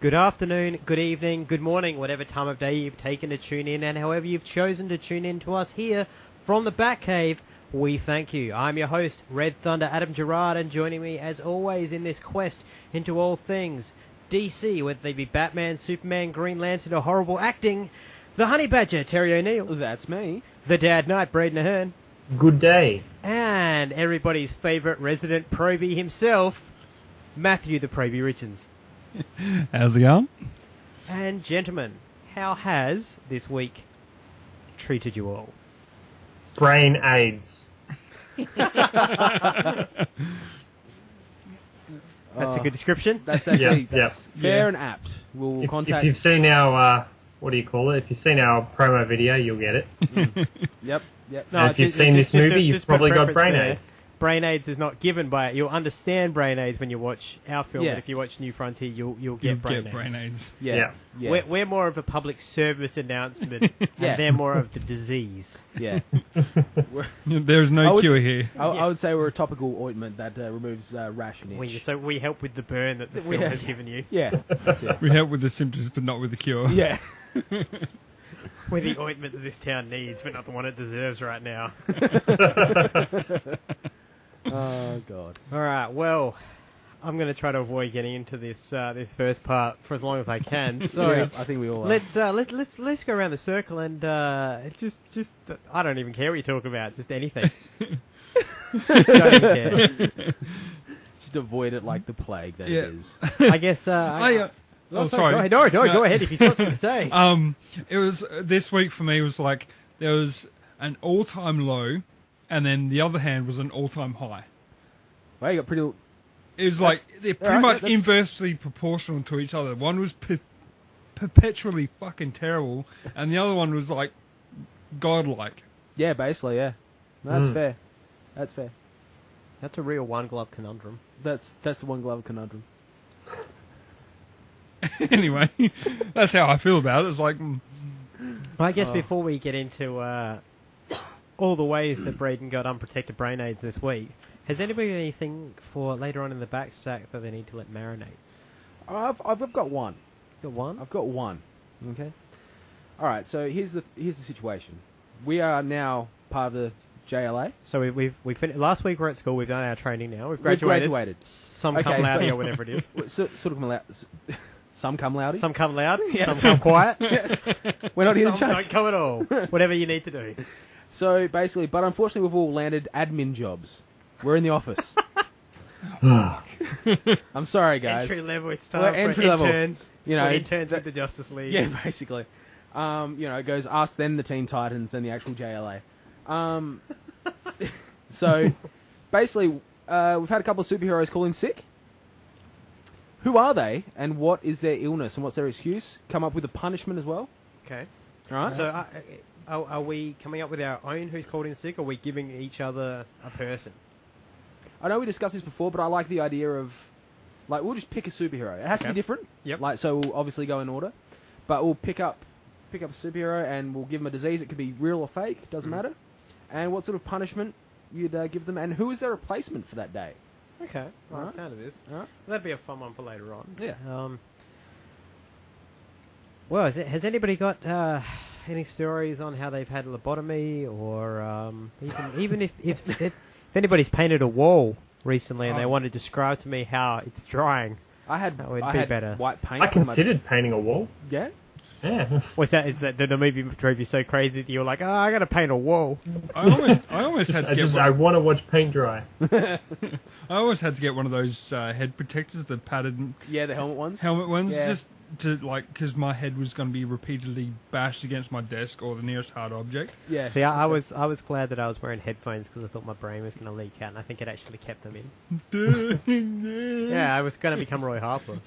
Good afternoon, good evening, good morning, whatever time of day you've taken to tune in, and however you've chosen to tune in to us here from the Batcave, we thank you. I'm your host, Red Thunder Adam Gerard, and joining me as always in this quest into all things DC, whether they be Batman, Superman, Green Lantern, or horrible acting, the Honey Badger, Terry O'Neill. That's me. The Dad Knight, Braden Ahern. Good day. And everybody's favourite resident Probie himself, Matthew the Probie Richards. How's it going? And gentlemen, how has this week treated you all? Brain AIDS. That's a good description. That's actually Yeah, fair and apt. We'll contact. If you've seen our, what do you call it? If you've seen our promo video, you'll get it. Yep. No, And if you've seen this movie, you've probably got brain AIDS. Brain AIDS is not given by it. You'll understand brain AIDS when you watch our film, Yeah. but if you watch New Frontier, you'll get brain AIDS. Yeah. We're more of a public service announcement, Yeah. and they're more of the disease. Yeah. There's no cure here. I would say we're a topical ointment that removes rash and itch. So we help with the burn that the film has given you. Yeah. That's it. We help with the symptoms, but not with the cure. Yeah. We're the ointment that this town needs, but not the one it deserves right now. Oh, God. All right, well, I'm going to try to avoid getting into this this first part for as long as I can. So Yeah, I think we all are. let's go around the circle and just I don't even care what you talk about, just anything. Don't even care. Just avoid it like the plague that it is. I guess. sorry. Go ahead. Go ahead if you've got something to say. It was this week for me was like there was an all-time low, and then the other hand was an all-time high. Well, you got pretty. It was like they're pretty right, much that's- inversely proportional to each other. One was perpetually fucking terrible, and the other one was like godlike. Yeah, basically, yeah. No, that's fair. That's fair. That's a real one-glove conundrum. That's the one glove conundrum. Anyway, that's how I feel about it. It's like, I guess before we get into all the ways that Braden got unprotected brain AIDS this week, has anybody got anything for later on in the backstack that they need to let marinate? I've got one. Got one? I've got one. Okay. All right. So here's the situation. We are now part of the JLA. So we finished last week. We're at school. We've done our training now. We've We've graduated. Some Okay. come loudy or whatever it is. Sort of come loud. Some come loudy. Some come loud. Yeah, some come quiet. We're not here to Some judge. don't come at all. Whatever you need to do. So basically, but unfortunately, we've all landed admin jobs. We're in the office. I'm sorry, guys. Entry level. It's time Well, for entry level. interns. You know, for interns with the Justice League. Yeah, basically. It goes us, then the Teen Titans, then the actual JLA. So, basically, we've had a couple of superheroes call in sick. Who are they, and what is their illness, and what's their excuse? Come up with a punishment as well. Okay. All right? So are we coming up with our own who's called in sick, or are we giving each other a person? I know we discussed this before, but I like the idea of, like, we'll just pick a superhero. It has to be different. Yep. Like, so we'll obviously go in order, but we'll pick up a superhero and we'll give them a disease. It could be real or fake, doesn't matter. And what sort of punishment you'd give them, and who is their replacement for that day? Okay. Well, Alright. sound of this. All right. That'd be a fun one for later on. Yeah. Well, has anybody got any stories on how they've had lobotomy, or even if anybody's painted a wall recently and they want to describe to me how it's drying? That would be better. White paint. I considered painting a wall. Yeah. Yeah. What's that? Is that the movie drove you so crazy that you were like, oh, I got to paint a wall? I almost had to get I one. want to watch paint dry. I always had to get one of those head protectors, the padded Yeah, the helmet ones. helmet ones, Yeah. just to because my head was going to be repeatedly bashed against my desk or the nearest hard object. Yeah. See, I was glad that I was wearing headphones because I thought my brain was going to leak out, and I think it actually kept them in. Yeah, I was going to become Roy Harper.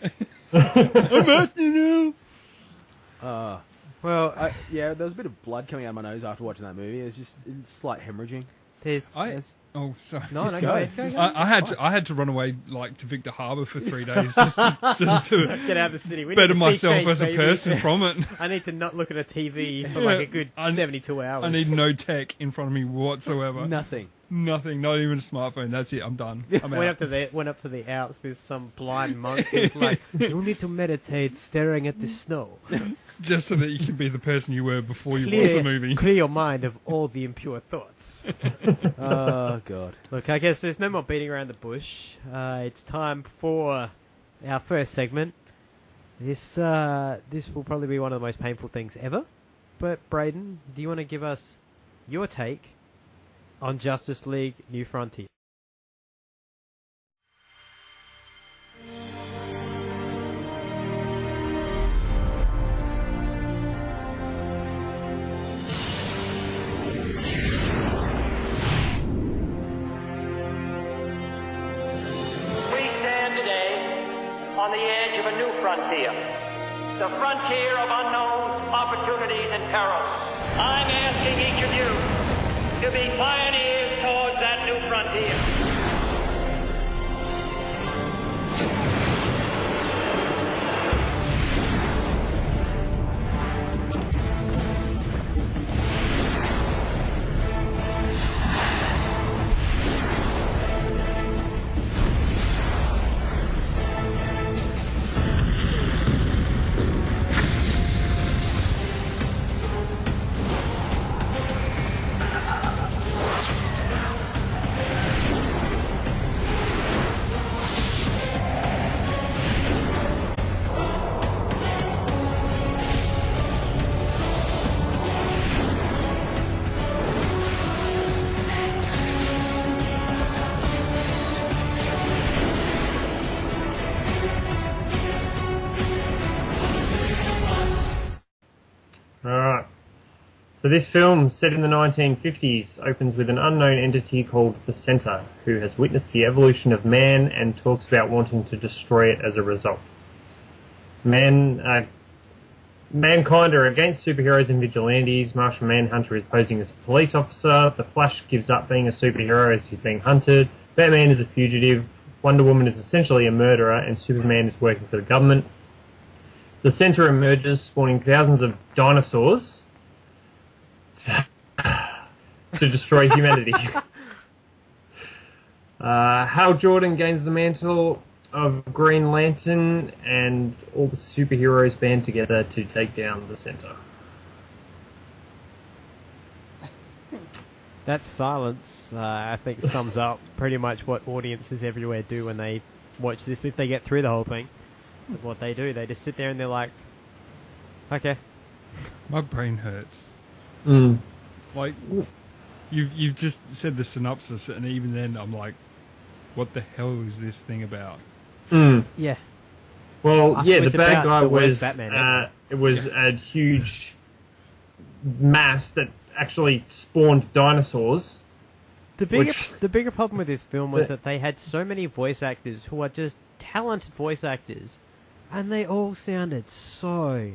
Well, Yeah, there was a bit of blood coming out of my nose after watching that movie. It's just slight hemorrhaging. there's I Oh, sorry. No, Just no, go. go ahead. Go. I had to run away like to Victor Harbour for 3 days just to Get out of the city. We better need to see myself change, as a baby. person from it. I need to not look at a TV for like a good 72 hours. I need no tech in front of me whatsoever. Nothing. Nothing, not even a smartphone. That's it. I'm done. I'm Went out. up to the Alps with some blind monk who's like, you need to meditate staring at the snow. Just so that you can be the person you were before you watched the movie. Clear your mind of all the impure thoughts. Oh, God. Look, I guess there's no more beating around the bush. It's time for our first segment. This will probably be one of the most painful things ever. But Braden, do you want to give us your take on Justice League New Frontier? We stand today on the edge of a new frontier. The frontier of unknowns, opportunities, and perils. I'm asking each of you to be pioneers towards that new frontier. Alright. So this film, set in the 1950s, opens with an unknown entity called the Center, who has witnessed the evolution of man and talks about wanting to destroy it as a result. Mankind are against superheroes and vigilantes. Martian Manhunter is posing as a police officer. The Flash gives up being a superhero as he's being hunted. Batman is a fugitive. Wonder Woman is essentially a murderer, and Superman is working for the government. The Center emerges, spawning thousands of dinosaurs to destroy humanity. Hal Jordan gains the mantle of Green Lantern, and all the superheroes band together to take down the Center. That silence, I think, sums up pretty much what audiences everywhere do when they watch this. If they get through the whole thing, what they do, they just sit there and they're like, okay. My brain hurts. Mm. Like, you've just said the synopsis, and even then I'm like, what the hell is this thing about? Mm. Yeah. Well, I yeah, thought it the was bad about guy the worst was Batman ever. it was a huge mass that actually spawned dinosaurs. The bigger problem with this film was that they had so many voice actors who are just talented voice actors, and they all sounded so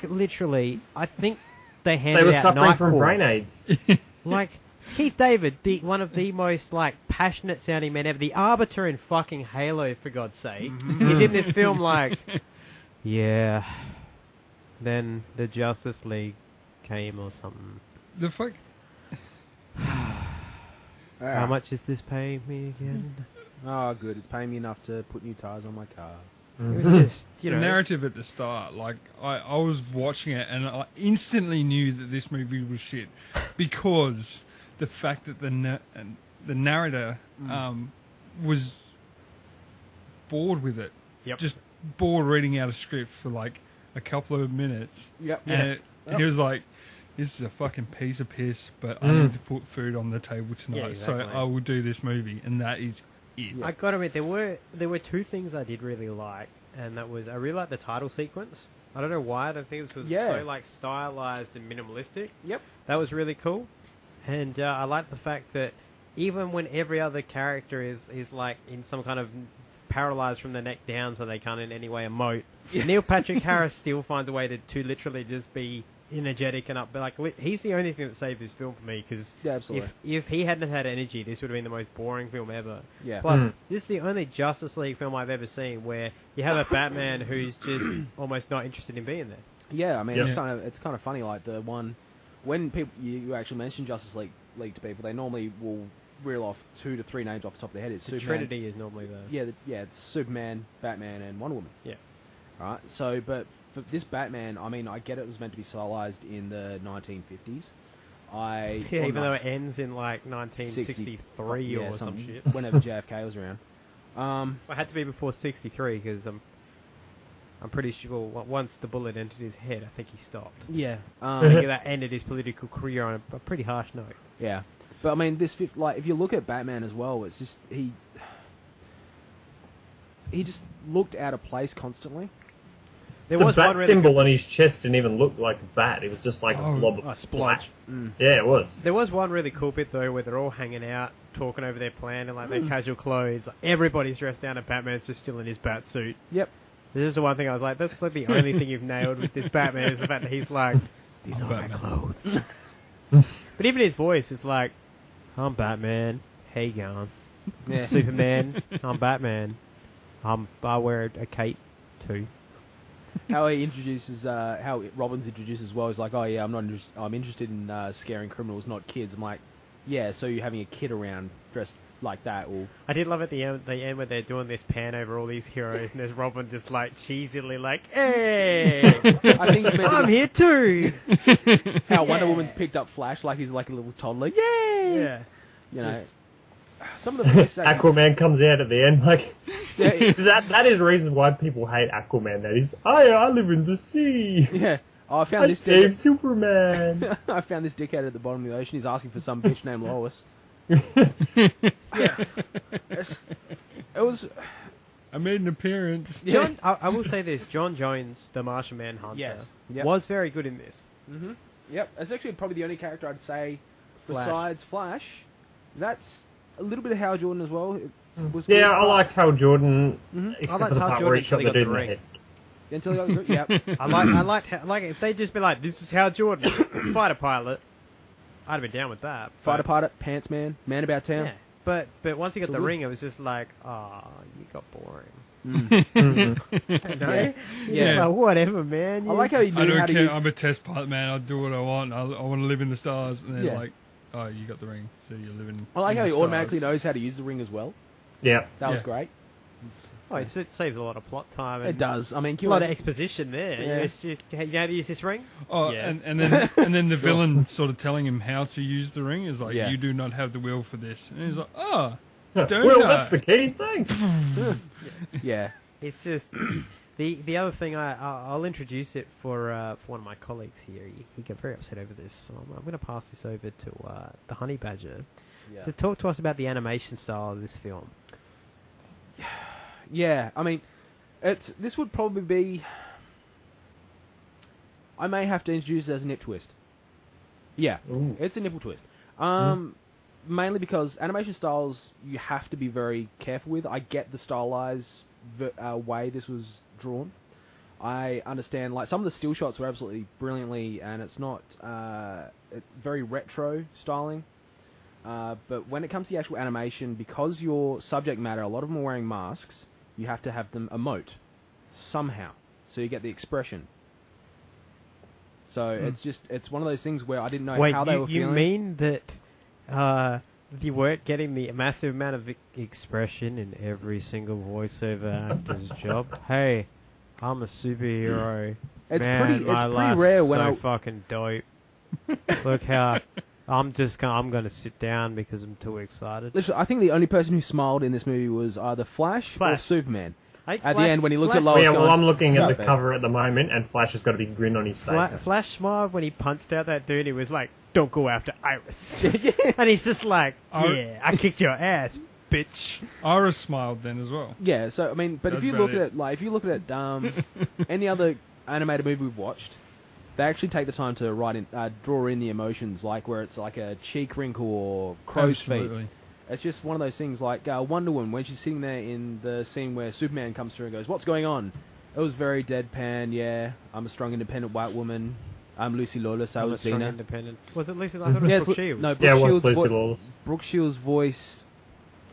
literally. I think they handed They were out suffering from Nightfall. brain AIDS. Like Keith David, one of the most like passionate sounding men ever, the Arbiter in fucking Halo, for God's sake, he's in this film like, yeah. Then the Justice League came or something. The fuck? How much is this paying me again? Oh, good. It's paying me enough to put new tires on my car. It was just, The narrative at the start, like, I was watching it and I instantly knew that this movie was shit because the fact that the narrator was bored with it. Yep. Just bored reading out a script for like a couple of minutes. Yep. And he was like, this is a fucking piece of piss, but I need to put food on the table tonight, Yeah, exactly. so I will do this movie, and that is it. I gotta admit, there were two things I did really like, and that was I really liked the title sequence. I don't know why. I don't think it was so like stylized and minimalistic. Yep. That was really cool, and I like the fact that even when every other character is like in some kind of paralyzed from the neck down, so they can't in any way emote, Neil Patrick Harris still finds a way to literally just be energetic and up. Like he's the only thing that saved this film for me because Yeah, absolutely. if he hadn't had energy, this would have been the most boring film ever. Yeah. Plus, this is the only Justice League film I've ever seen where you have a Batman who's just almost not interested in being there. Yeah, I mean, Yeah. it's kind of funny. Like the one when people you actually mention Justice League to people, they normally will reel off 2 to 3 names off the top of their head. It's The Superman. Trinity is normally the Yeah, it's Superman, Batman, and Wonder Woman. yeah. All right. So, but for this Batman, I mean, I get it was meant to be stylized in the 1950s. Yeah, even though it ends in like 1963 or some shit. Whenever JFK was around. It had to be before 63 because I'm pretty sure once the bullet entered his head, I think he stopped. Yeah. I think that ended his political career on a pretty harsh note. Yeah. But I mean, this like if you look at Batman as well, it's just he just looked out of place constantly. There The was bat one really symbol on his chest didn't even look like a bat. It was just like a Oh, blob a of splotch. black. Yeah, it was. There was one really cool bit though where they're all hanging out, talking over their plan and like their casual clothes. Like, everybody's dressed down, and Batman's just still in his bat suit. Yep. This is the one thing I was like, that's like the only thing you've nailed with this Batman is the fact that he's like, these I'm are my Batman. clothes. But even his voice is like, I'm Batman. Hey, going. Yeah. Superman. I'm Batman. I wear a cape too. How he introduces, how Robin's introduced as well is like, oh yeah, I'm interested in scaring criminals, not kids. I'm like, yeah, so you're having a kid around dressed like that, or I did love at the end where they're doing this pan over all these heroes, and there's Robin just like cheesily like, "Hey, I think it's meant to I'm be here too." how Wonder Woman's picked up Flash like he's like a little toddler. Yay! Yeah, You know, Just- some of the voice acting. Aquaman comes out at the end. Like Yeah, that is the reason why people hate Aquaman. That is, I live in the sea. yeah. Oh, I I found this saved Superman. I found this dickhead at the bottom of the ocean. He's asking for some bitch named Lois. Yeah, it was. I made an appearance. Yeah. John, I will say this: John Jones, the Martian Manhunter, Yes. Yep. was very good in this. Mm-hmm. Yep, it's actually probably the only character I'd say Flash. besides Flash. That's a little bit of Hal Jordan as well. It was Yeah, good, I but- liked Hal Jordan, Mhm. except I liked for the Hal part where he Jordan shot the until he dude in got the the head. Until he got, yep. I like if they just be like, "This is Hal Jordan, fighter pilot," I'd have been down with that. Fighter But- pilot, pants man, man about town. Yeah, but once he got So the good. ring, it was just like, "Ah, you got boring." Mhm. No? Yeah. Yeah, like, whatever, man. I like how he I knew how don't to care. use. I'm a test pilot, man. I'll do what I want. I want to live in the stars. And they're Yeah. like, oh, you got the ring, so you're living. I like in how the he stars. automatically knows how to use the ring as well. Yeah. That was Yeah. great. Oh, it saves a lot of plot time. And It does. I mean, A lot of exposition there. Yeah. You know how to use this ring? Oh, Yeah. and then the villain sort of telling him how to use the ring is like, Yeah. you do not have the will for this. And he's like, oh, don't Well, I? that's the key thing. Yeah. It's just the other thing. I'll introduce it for one of my colleagues here. He got very upset over this, so I'm going to pass this over to the Honey Badger to talk to us about the animation style of this film. Yeah, I mean, this would probably be. I may have to introduce it as a nip twist. Yeah, Ooh. it's a nipple twist. Mainly because animation styles you have to be very careful with. I get the stylized way this was drawn. I understand, like, some of the still shots were absolutely brilliantly, and it's not it's very retro styling. But when it comes to the actual animation, because your subject matter, a lot of them are wearing masks, you have to have them emote somehow, so you get the expression. So it's one of those things where I didn't know Wait, how they were you feeling. mean that you weren't getting the massive amount of expression in every single voiceover actor's job? Hey, I'm a superhero. It's Man, pretty my life's rare when so I fucking dope. Look how I'm going to sit down because I'm too excited. literally, I think the only person who smiled in this movie was either Flash, or Flash. Superman. I think At the end when he looked at Flash- Lois Yeah, well, going, I'm looking at the "Sup, cover at the moment, and Flash has got a big grin on his face. Flash smiled when he punched out that dude. He was like, "Don't go after Iris," and he's just like, "Yeah, I kicked your ass, bitch." Iris smiled then as well. Yeah, so I mean, but if That's you about look at it. it, like if you look at it, any other animated movie we've watched, they actually take the time to draw in the emotions, like where it's like a cheek wrinkle or crow's Absolutely. feet. It's just one of those things, like Wonder Woman when she's sitting there in the scene where Superman comes through and goes, "What's going on?" It was very deadpan. Yeah, I'm a strong, independent white woman. I'm Lucy Lawless. I I'm a was strong Xtina. independent. Was it Lucy? I thought it was Yes, Brooke Shields. no, Brooke Yeah, it was Shields. Lucy Lawless. Brooke Shields' voice,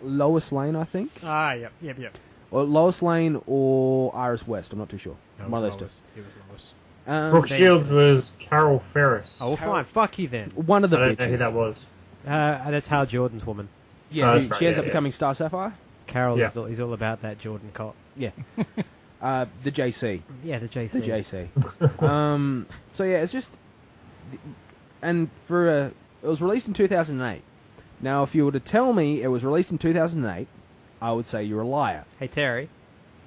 Lois Lane, I think, Ah, yep. or Lois Lane or Iris West. I'm not too sure. No, One it of was those two. Lois. It was Lois. Brooke Thank Shields you. was Carol Ferris. Oh, well, fine. Fuck you then. One of the I don't know who bitches. that was. That's Hal Jordan's woman. Yeah, Oh, who- that's right, she ends yeah, up yeah. becoming Star Sapphire. Carol Yeah. is all about that Jordan cop. Yeah. The JC. Yeah, the JC. The JC. So yeah, it's just, and it was released in 2008. Now, if you were to tell me it was released in 2008, I would say you're a liar. Hey Terry,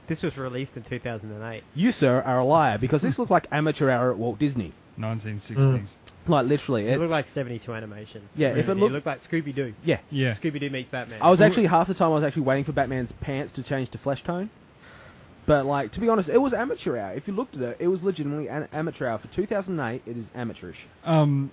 this was released in 2008. You, sir, are a liar because this looked like amateur hour at Walt Disney. 1960s. Like literally, It it, looked like 72 animation. Yeah, if it It looked- looked like Scooby Doo. yeah. Yeah. Scooby Doo meets Batman. I was actually half the time I was actually waiting for Batman's pants to change to flesh tone. But like, to be honest, it was amateur hour. If you looked at it, it was legitimately amateur hour. For 2008, it is amateurish.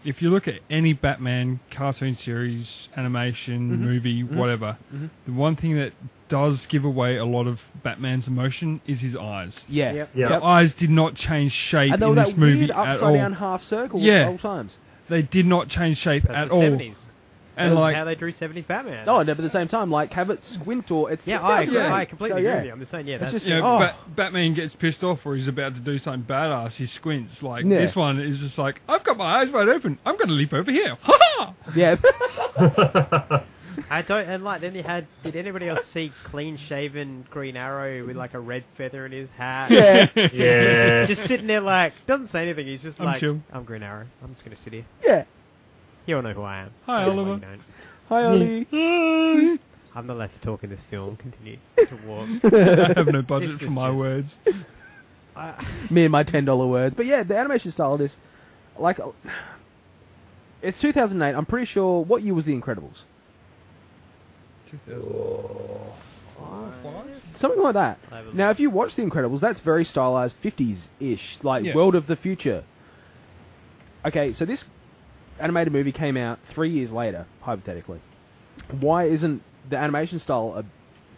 If you look at any Batman cartoon series, animation, movie, whatever, the one thing that does give away a lot of Batman's emotion is his eyes. Yeah. Yep. Yeah. The eyes did not change shape And they in were this that movie weird at upside all. down half circle Yeah. all times. They did not change shape That's at the all. 70s. And That's like, how they drew 70s Batman. No, but at the same time, like, have it squint or it's Yeah, I 2008. I completely So, agree yeah. with you. I'm just saying, yeah, It's that's just- you know, Oh. Batman gets pissed off or he's about to do something badass. He squints. Like Yeah. this one is just like, I've got my eyes wide open. I'm going to leap over here. Ha ha! Yeah. I don't, and like, then you had, did anybody else see clean shaven Green Arrow with like a red feather in his hat? yeah. Yeah. Just sitting there like, doesn't say anything, he's just I'm like, chill. I'm Green Arrow. I'm just going to sit here. Yeah. You all know who I am. Hi, Even though Oliver. you don't. Hi, Ollie. I'm not allowed to talk in this film. Continue to walk. I have no budget It's for just- my words. Me and my $10 words. But yeah, the animation style of this, like, it's 2008. I'm pretty sure. What year was The Incredibles? 2005? Something like that. I have a Now, look. if you watch The Incredibles, that's very stylized 50s-ish, like Yeah. World of the Future. Okay, so this animated movie came out 3 years later, hypothetically. Why isn't the animation style a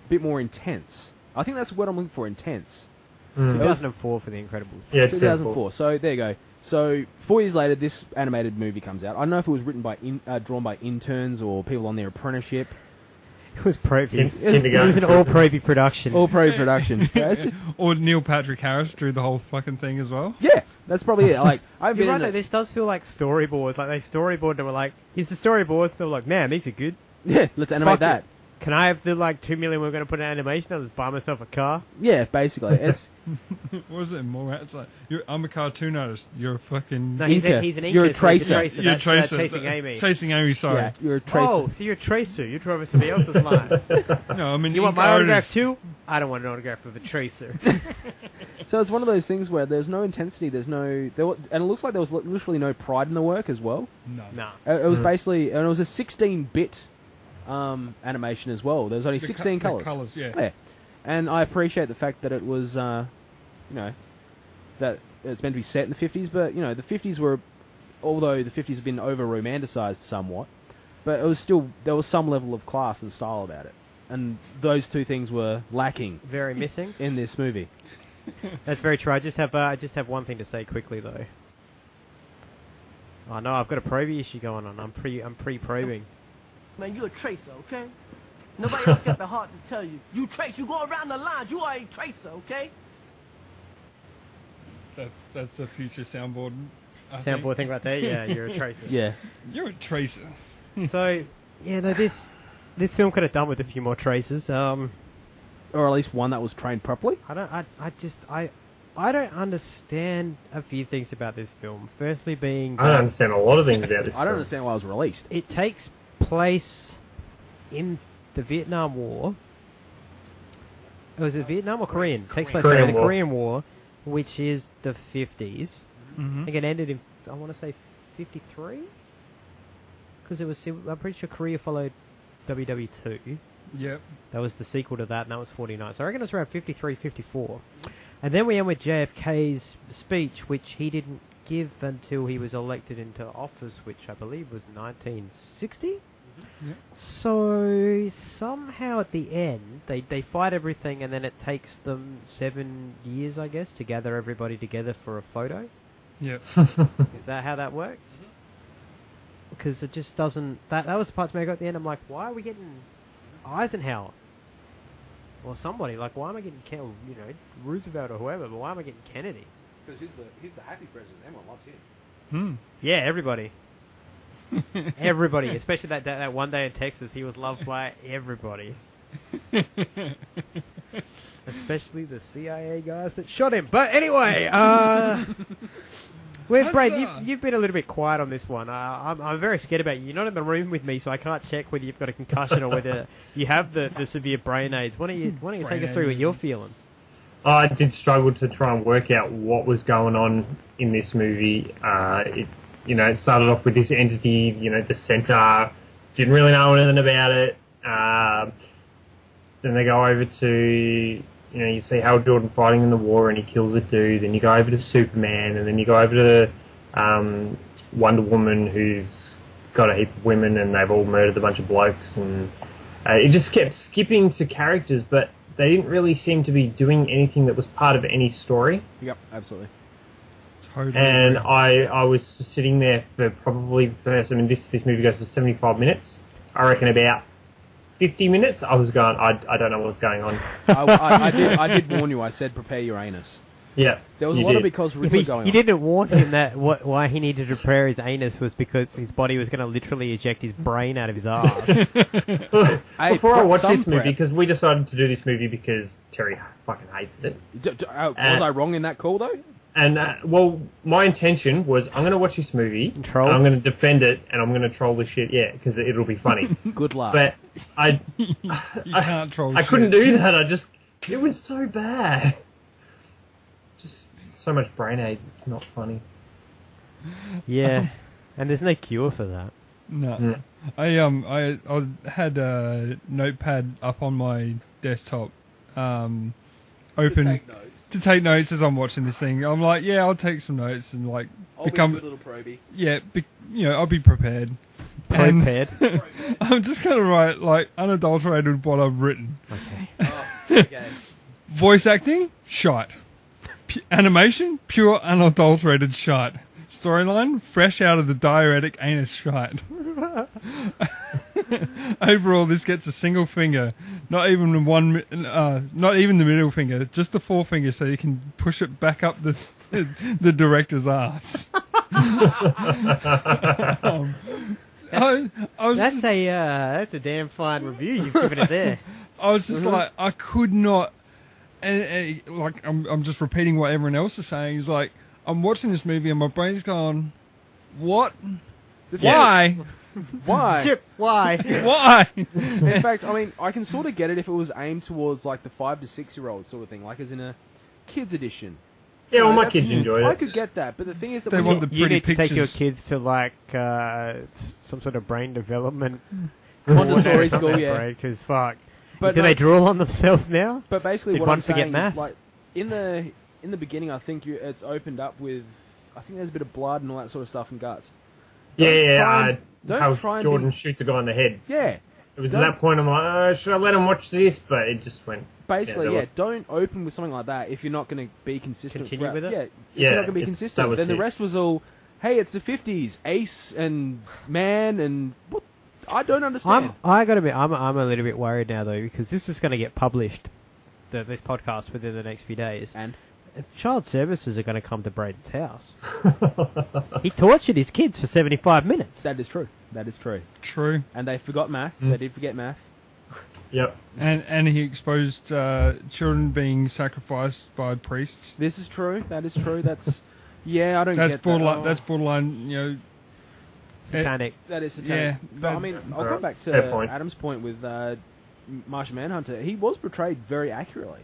bit more intense? I think that's the word I'm looking for, intense. 2004 for The Incredibles. Yeah, 2004. So there you go. So 4 years later, this animated movie comes out. I don't know if it was written by drawn by interns or people on their apprenticeship. It was Probie. Kindergarten. It was an all Probie production. All pro production. Yeah, it's just- Or Neil Patrick Harris drew the whole fucking thing as well. yeah, that's probably it. Like I've You're been right, in though, the- this does feel like storyboards. Like, they storyboarded and were like, here's the storyboards. They were like, man, these are good. yeah, let's animate Fuck that. it. Can I have the, like, 2 million we're going to put in animation? I'll just buy myself a car. Yeah, basically. It's What was it more? It's like, I'm a cartoon artist. You're a fucking... No, Inker. he's an inker. You're a so tracer. he's You're a That's, tracer. Chasing Amy. Chasing Amy, sorry. yeah, you're a tracer. Oh, so you're a tracer. You drove somebody else's lines. No, I mean... You want my ink autograph artist. too? I don't want an autograph of a tracer. So it's one of those things where there's no intensity, and it looks like there was literally no pride in the work as well. No. Nah. It was basically, and it was a 16-bit animation as well. There was only The 16 the colors. colours, yeah. Yeah, and I appreciate the fact that it was, you know, that it's meant to be set in the 50s, but you know, the 50s were, although the 50s have been over romanticized somewhat, but it was still there was some level of class and style about it, and those two things were lacking Very missing. in this movie. That's very true. I just have one thing to say quickly though. Oh no, I've got a Probie issue going on. I'm pre-probing. Man, you a tracer, okay? Nobody else got the heart to tell you. You trace, you go around the lines, you are a tracer, okay? That's a future soundboard. I Soundboard think. thing right there. Yeah, you're a tracer. Yeah, You're a tracer. So, yeah, no, this film could have done with a few more traces. or at least one that was trained properly. I don't understand a few things about this film. Firstly, being I don't understand a lot of things about this. I don't film. understand why it was released. it takes place in the Vietnam War. Was it Vietnam or Korean? It takes place Korean in the War. Korean War, which is the 50s. Mm-hmm. I think it ended in, I want to say, 53? Because it was, I'm pretty sure Korea followed WW2. Yep. That was the sequel to that, and that was 49. So I reckon it's around 53, 54. And then we end with JFK's speech, which he didn't give until he was elected into office, which I believe was 1960? Yep. So somehow at the end, they fight everything, and then it takes them 7 years, I guess, to gather everybody together for a photo. Yep. Is that how that works? Because it just doesn't... That was the part to me I got at the end. I'm like, why are we getting Eisenhower? Or somebody. Like, why am I getting, Roosevelt or whoever, but why am I getting Kennedy? Because he's the happy president. Everyone loves him. Yeah, everybody. Everybody. Especially that one day in Texas, he was loved by everybody. Especially the CIA guys that shot him. But anyway, Brad, you've been a little bit quiet on this one. I'm very scared about you. You're not in the room with me, so I can't check whether you've got a concussion or whether you have the severe brain AIDS. Why don't you take us through what you're feeling? I did struggle to try and work out what was going on in this movie. It started off with this entity, the centaur. Didn't really know anything about it. Then they go over to, you see Hal Jordan fighting in the war and he kills a dude. Then you go over to Superman, and then you go over to Wonder Woman, who's got a heap of women and they've all murdered a bunch of blokes. And it just kept skipping to characters, but they didn't really seem to be doing anything that was part of any story. Yep, absolutely. Totally. And I was just sitting there for probably this movie goes for 75 minutes. I reckon about 50 minutes, I was going, I don't know what's going on. I did warn you. I said prepare your anus. Yeah. There was a lot of because Riddler going on. You didn't warn him that why he needed to prepare his anus was because his body was going to literally eject his brain out of his ass. Before I watched this movie, because we decided to do this movie because Terry fucking hates it. Was I wrong in that call, though? And, my intention was I'm going to watch this movie, and I'm going to defend it, and I'm going to troll the shit, because it'll be funny. Good luck. But you can't troll I shit. couldn't do that. It was so bad. Just so much brain AIDS, it's not funny. Yeah, and there's no cure for that. No. I had a notepad up on my desktop, open to take notes as I'm watching this thing. I'm like, yeah, I'll take some notes and become be a good little probie. Yeah, I'll be prepared. Prepared. I'm just gonna write unadulterated what I've written. Okay. Okay. Voice acting, shite. Animation, pure unadulterated shite. Storyline, fresh out of the diuretic anus shite. Overall, this gets a single finger, not even the middle finger, just the forefinger, so you can push it back up the director's ass. That's a damn fine review you've given it there. I was just like, I could not, and I'm just repeating what everyone else is saying. Is like, I'm watching this movie and my brain's going, what? Why? Why? Chip, why? Why? In fact, I mean, I can sort of get it if it was aimed towards the 5 to 6 year old sort of thing, as in a kids edition. Yeah, all my kids enjoyed I it. could get that, but the thing is that They want the You pretty need to take your pictures. kids to some sort of brain development Montessori school, yeah. Because fuck, But do they drool on themselves now? But basically, Did what one I'm forget saying math? is, in the beginning, I think it's opened up with, I think there's a bit of blood and all that sort of stuff and guts. How try and Jordan be- shoots a guy in the head. Yeah. It was Don't- at that point I'm like, should I let him watch this? But it just went. Basically, don't open with something like that if you're not going to be consistent. Continue throughout. with it? Yeah, if Yeah, you're not going to be that consistent. was Then the it. rest was all, hey, it's the 50s, Ace and Man and what? I don't understand. I'm a little bit worried now though because this is going to get published, this podcast within the next few days, And child services are going to come to Braden's house. He tortured his kids for 75 minutes. that is true. That is true. True. And they forgot math. They did forget math. Yep. And he exposed children being sacrificed by priests. This is true. That is true. That's I don't That's get borderline. that. That's borderline. Satanic. That is satanic. Yeah, But, I but- mean, I'll come Alright, back fair to point. Adam's point with Martian Manhunter. He was portrayed very accurately.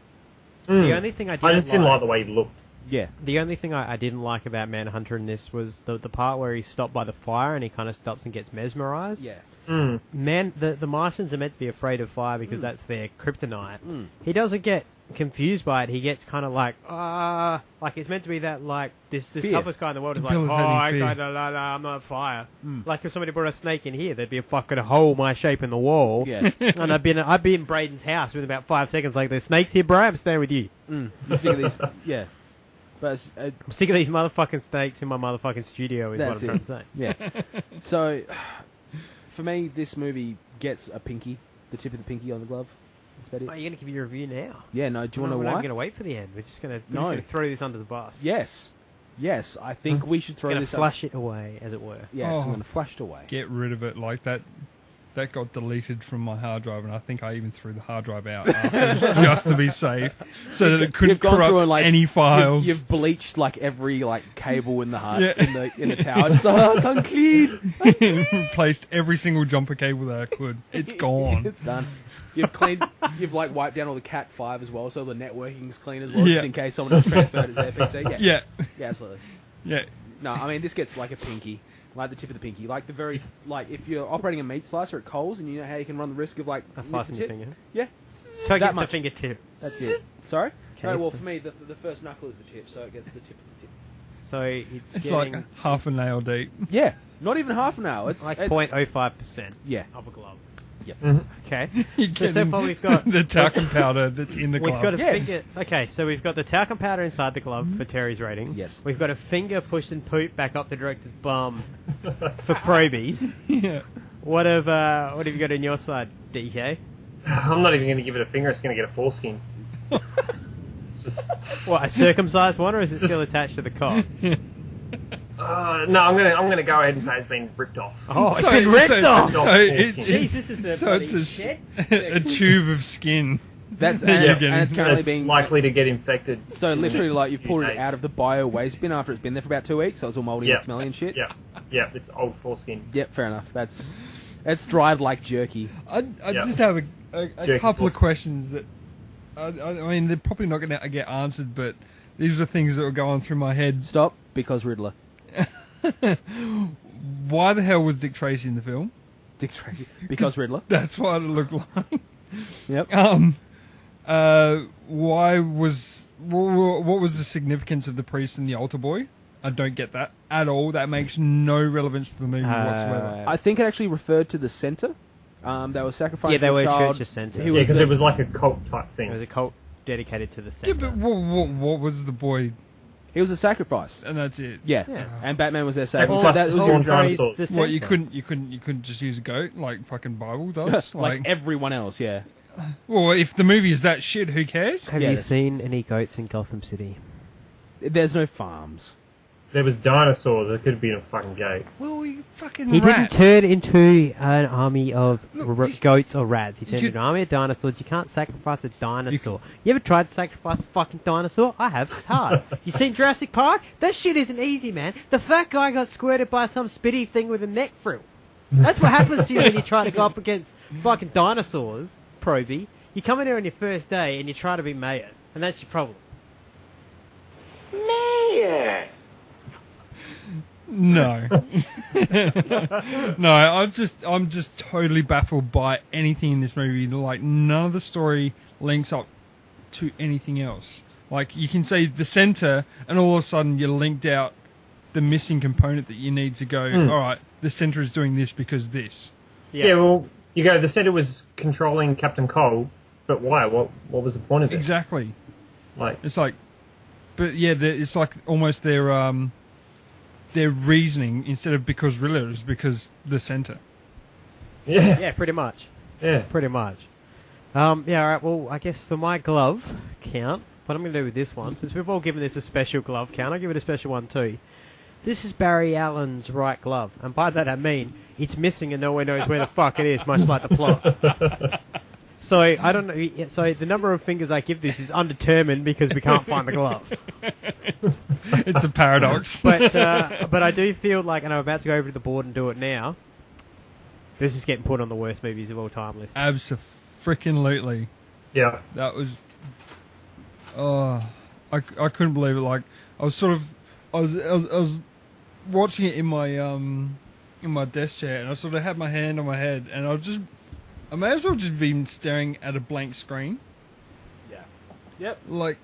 The only thing I I just didn't like the way he looked. Yeah. The only thing I didn't like about Manhunter in this was the part where he's stopped by the fire and he kind of stops and gets mesmerized. Yeah. The Martians are meant to be afraid of fire because that's their kryptonite. He doesn't get confused by it. He gets kind of like it's meant to be that this Fear. toughest guy in the world is like, Debilitating fear. I'm not fire. Like if somebody brought a snake in here, there'd be a fucking hole my shape in the wall. Yeah. And I'd be in Braden's house within about 5 seconds. Like, there's snakes here, bro. I'm staying with you. You think of these? Yeah. But it's, I'm sick of these motherfucking snakes in my motherfucking studio. Is what I'm trying to say. Yeah. So, for me, this movie gets a pinky, the tip of the pinky on the glove. That's about it. Are you going to give your review now? Yeah. No. Do you want to know We're why? not going to wait for the end. We're just going to throw this under the bus. Yes. Yes. I think we should throw We're going this. to flush it away, as it were. Yes. Oh. I'm going to flush it away. Get rid of it. Like that got deleted from my hard drive, and I think I even threw the hard drive out afterwards just to be safe, so that it couldn't You've gone corrupt through and, like, any files. You've bleached like every cable in the hard Yeah. in the tower. Just it's unclean. Replaced every single jumper cable that I could. It's gone. It's done. You've cleaned. You've wiped down all the Cat 5 as well, so the networking's clean as well, Yeah. just in case someone else transferred it to their PC. Yeah. Yeah, absolutely. Yeah. No, I mean this gets like a pinky, like the tip of the pinky, like the very if you're operating a meat slicer at Coles and you know how you can run the risk of A slice in your tip. finger. Yeah, So it That gets much. a fingertip. that's it. Sorry. Okay, No, well so- for me the first knuckle is the tip, so it gets the tip of the tip. So it's It's getting like half a nail deep. Yeah, not even half an hour. It's like it's, 0.05% Yeah. of a glove. Yeah. Okay. You're So getting far we've got the talcum powder that's in the we've glove. got a Yes. finger. Okay, so we've got the talcum powder inside the glove for Terry's rating. Yes. We've got a finger pushed and poop back up the director's bum for Probies. Yeah. What have you got on your side, DK? I'm not even going to give it a finger. It's going to get a foreskin. Just What, a circumcised one, or is it still attached to the cock? no. I'm gonna go ahead and say it's been ripped off. Oh, it's been ripped off. So Jeez, this is a so bloody it's a, shit. a tube of skin. That's Yeah. and it's currently It's being likely to get infected. So literally, like you've pulled it days. out of the bio waste bin after it's been there for about 2 weeks, so it's all mouldy and smelly and shit. Yeah, it's old foreskin. Yep, fair enough. It's dried like jerky. I Yeah. just have a Jerky couple of foreskin. questions that I mean they're probably not going to get answered, but these are things that were going through my head. Stop, because Riddler. Why the hell was Dick Tracy in the film? Dick Tracy. Because Riddler. That's what it looked like. Yep. Why was what was the significance of the priest and the altar boy? I don't get that at all. That makes no relevance to the movie whatsoever. I think it actually referred to the center. They were sacrificing Yeah, they were a child. church center. He Yeah, was because the- it was like a cult type thing. It was a cult dedicated to the Yeah, center. but what was the boy? He was a sacrifice. And that's it. Yeah. Yeah. And Batman was their Sacrifice sacrifice. That to was spawn your dinosaurs. The What you center. couldn't just use a goat like fucking Bible does? like everyone else. Yeah. Well, if the movie is that shit, who cares? Have Yeah, you that's- seen any goats in Gotham City? There's no farms. There was dinosaurs. It could have been a fucking gate. Well, you fucking He rat. didn't turn into an army of Look, goats or rats. He turned you- into an army of dinosaurs. You can't sacrifice a dinosaur. You ever tried to sacrifice a fucking dinosaur? I have. It's hard. You seen Jurassic Park? That shit isn't easy, man. The fat guy got squirted by some spitty thing with a neck frill. That's what happens to you when you try to go up against fucking dinosaurs, Probie. You come in here on your first day and you try to be mayor, and that's your problem. No. No, I'm just totally baffled by anything in this movie. Like, none of the story links up to anything else. Like, you can say the center, and all of a sudden you're linked out the missing component that you need to go, alright, the center is doing this because this. Yeah, well, you go, the center was controlling Captain Cole, but why? What was the point of it? Exactly. Like, It's like, but yeah, it's like almost their reasoning, instead of because Riddler, is because the center. yeah, Yeah, pretty much. yeah. Pretty much. Yeah, alright, well, I guess for my glove count, what I'm going to do with this one, since we've all given this a special glove count, I'll give it a special one too. This is Barry Allen's right glove, and by that I mean it's missing and no one knows where the fuck it is, much like the plot. So, I don't know, so the number of fingers I give this is undetermined because we can't find the glove. It's a paradox. But I do feel like, and I'm about to go over to the board and do it now, this is getting put on the worst movies of all time list. Abso-freaking-lutely. Yeah. That was... Oh, I couldn't believe it. Like, I was watching it in my desk chair, and I sort of had my hand on my head, and I may as well just been staring at a blank screen. Yeah. Yep. Like,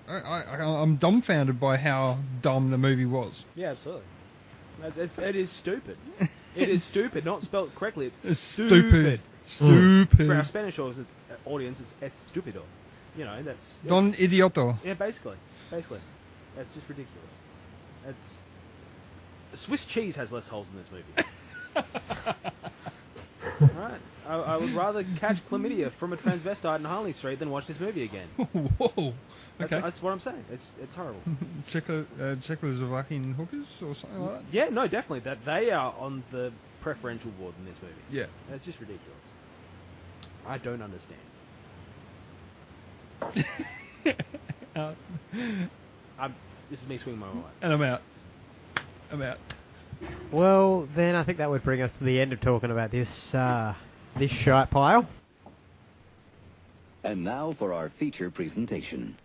I'm dumbfounded by how dumb the movie was. Yeah, absolutely. It is stupid. It is stupid, not spelled correctly. It's stupid. Stupid. For our Spanish audience, it's estupido. You know, that's... Don idioto. Yeah, basically. It's just ridiculous. It's Swiss cheese has less holes in this movie. Right. I would rather catch chlamydia from a transvestite in Harley Street than watch this movie again. Whoa. Okay. That's what I'm saying. It's horrible. Czechoslovakian hookers or something like that? Yeah, no, definitely. That they are on the preferential board in this movie. Yeah. It's just ridiculous. I don't understand. This is me swinging my way. And I'm out. Well, then I think that would bring us to the end of talking about this this shite pile. And now for our feature presentation.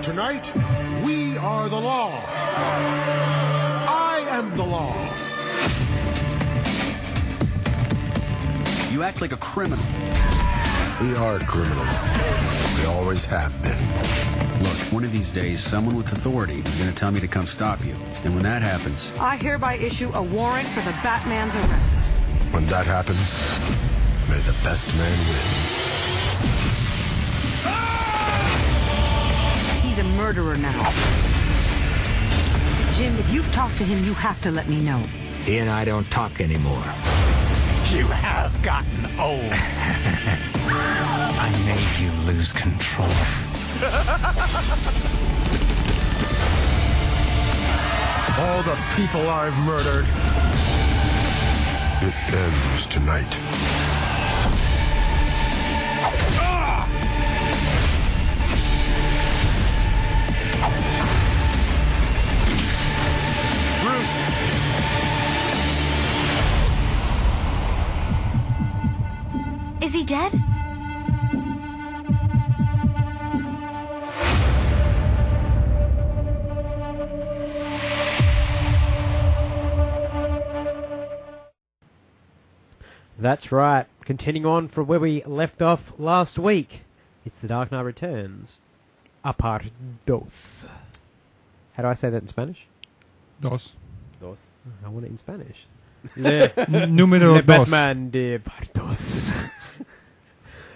Tonight, we are the law. I am the law. You act like a criminal. We are criminals. We always have been. Look, one of these days, someone with authority is going to tell me to come stop you. And when that happens... I hereby issue a warrant for the Batman's arrest. When that happens, may the best man win. He's a murderer now. Jim, if you've talked to him, you have to let me know. He and I don't talk anymore. You have gotten old. I made you lose control. All the people I've murdered. It ends tonight. Bruce! Is he dead? That's right. Continuing on from where we left off last week, it's The Dark Knight Returns. A part dos. How do I say that in Spanish? Dos. Dos. I want it in Spanish. Número Le dos. Batman de Partos.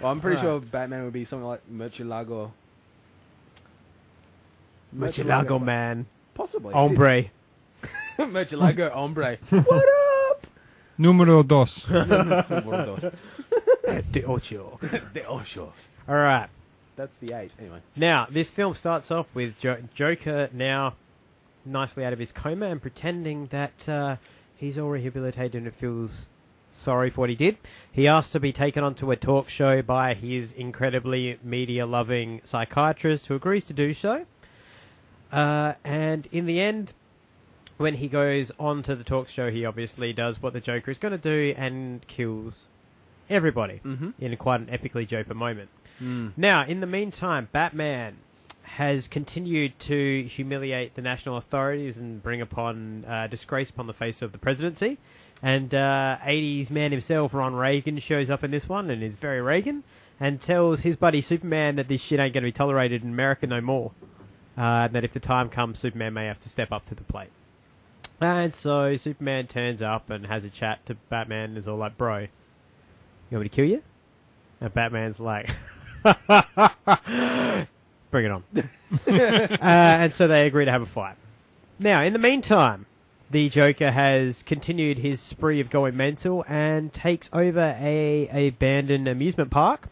Well, I'm pretty sure Batman would be something like Murcielago. Murcielago man. Possibly. Hombre. Murcielago hombre. What up? Número dos. De ocho. The Osho. All right. That's the 8. Anyway. Now, this film starts off with Joker now nicely out of his coma and pretending that he's all rehabilitated and feels sorry for what he did. He asks to be taken onto a talk show by his incredibly media-loving psychiatrist, who agrees to do so. And in the end, when he goes on to the talk show, he obviously does what the Joker is going to do and kills everybody in quite an epically Joker moment. Now, in the meantime, Batman has continued to humiliate the national authorities and bring upon disgrace upon the face of the presidency. And 80s man himself, Ron Reagan, shows up in this one and is very Reagan and tells his buddy Superman that this shit ain't going to be tolerated in America no more. And that if the time comes, Superman may have to step up to the plate. And so Superman turns up and has a chat to Batman and is all like, bro, you want me to kill you? And Batman's like, bring it on. And so they agree to have a fight. Now, in the meantime, the Joker has continued his spree of going mental and takes over a abandoned amusement park,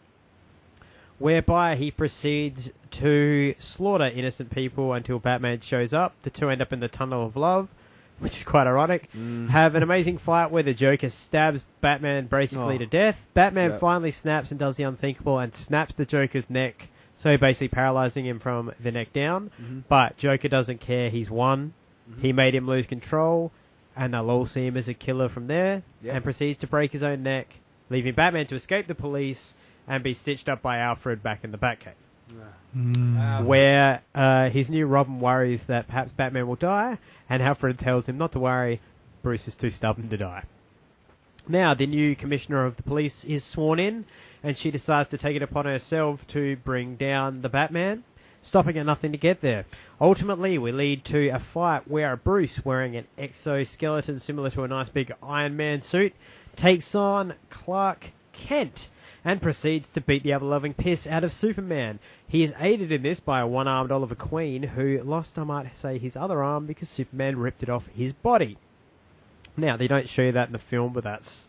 whereby he proceeds to slaughter innocent people until Batman shows up. The two end up in the Tunnel of Love, which is quite ironic. Have an amazing fight where the Joker stabs Batman basically to death. Batman finally snaps and does the unthinkable and snaps the Joker's neck, so basically paralyzing him from the neck down. But Joker doesn't care, he's won. He made him lose control, and they'll all see him as a killer from there, and proceeds to break his own neck, leaving Batman to escape the police and be stitched up by Alfred back in the Batcave. Where his new Robin worries that perhaps Batman will die, and Alfred tells him not to worry, Bruce is too stubborn to die. Now, the new commissioner of the police is sworn in, and she decides to take it upon herself to bring down the Batman, stopping at nothing to get there. Ultimately, we lead to a fight where Bruce, wearing an exoskeleton similar to a nice big Iron Man suit, takes on Clark Kent and proceeds to beat the ever-loving piss out of Superman. He is aided in this by a one-armed Oliver Queen, who lost, I might say, his other arm because Superman ripped it off his body. Now, they don't show you that in the film, but that's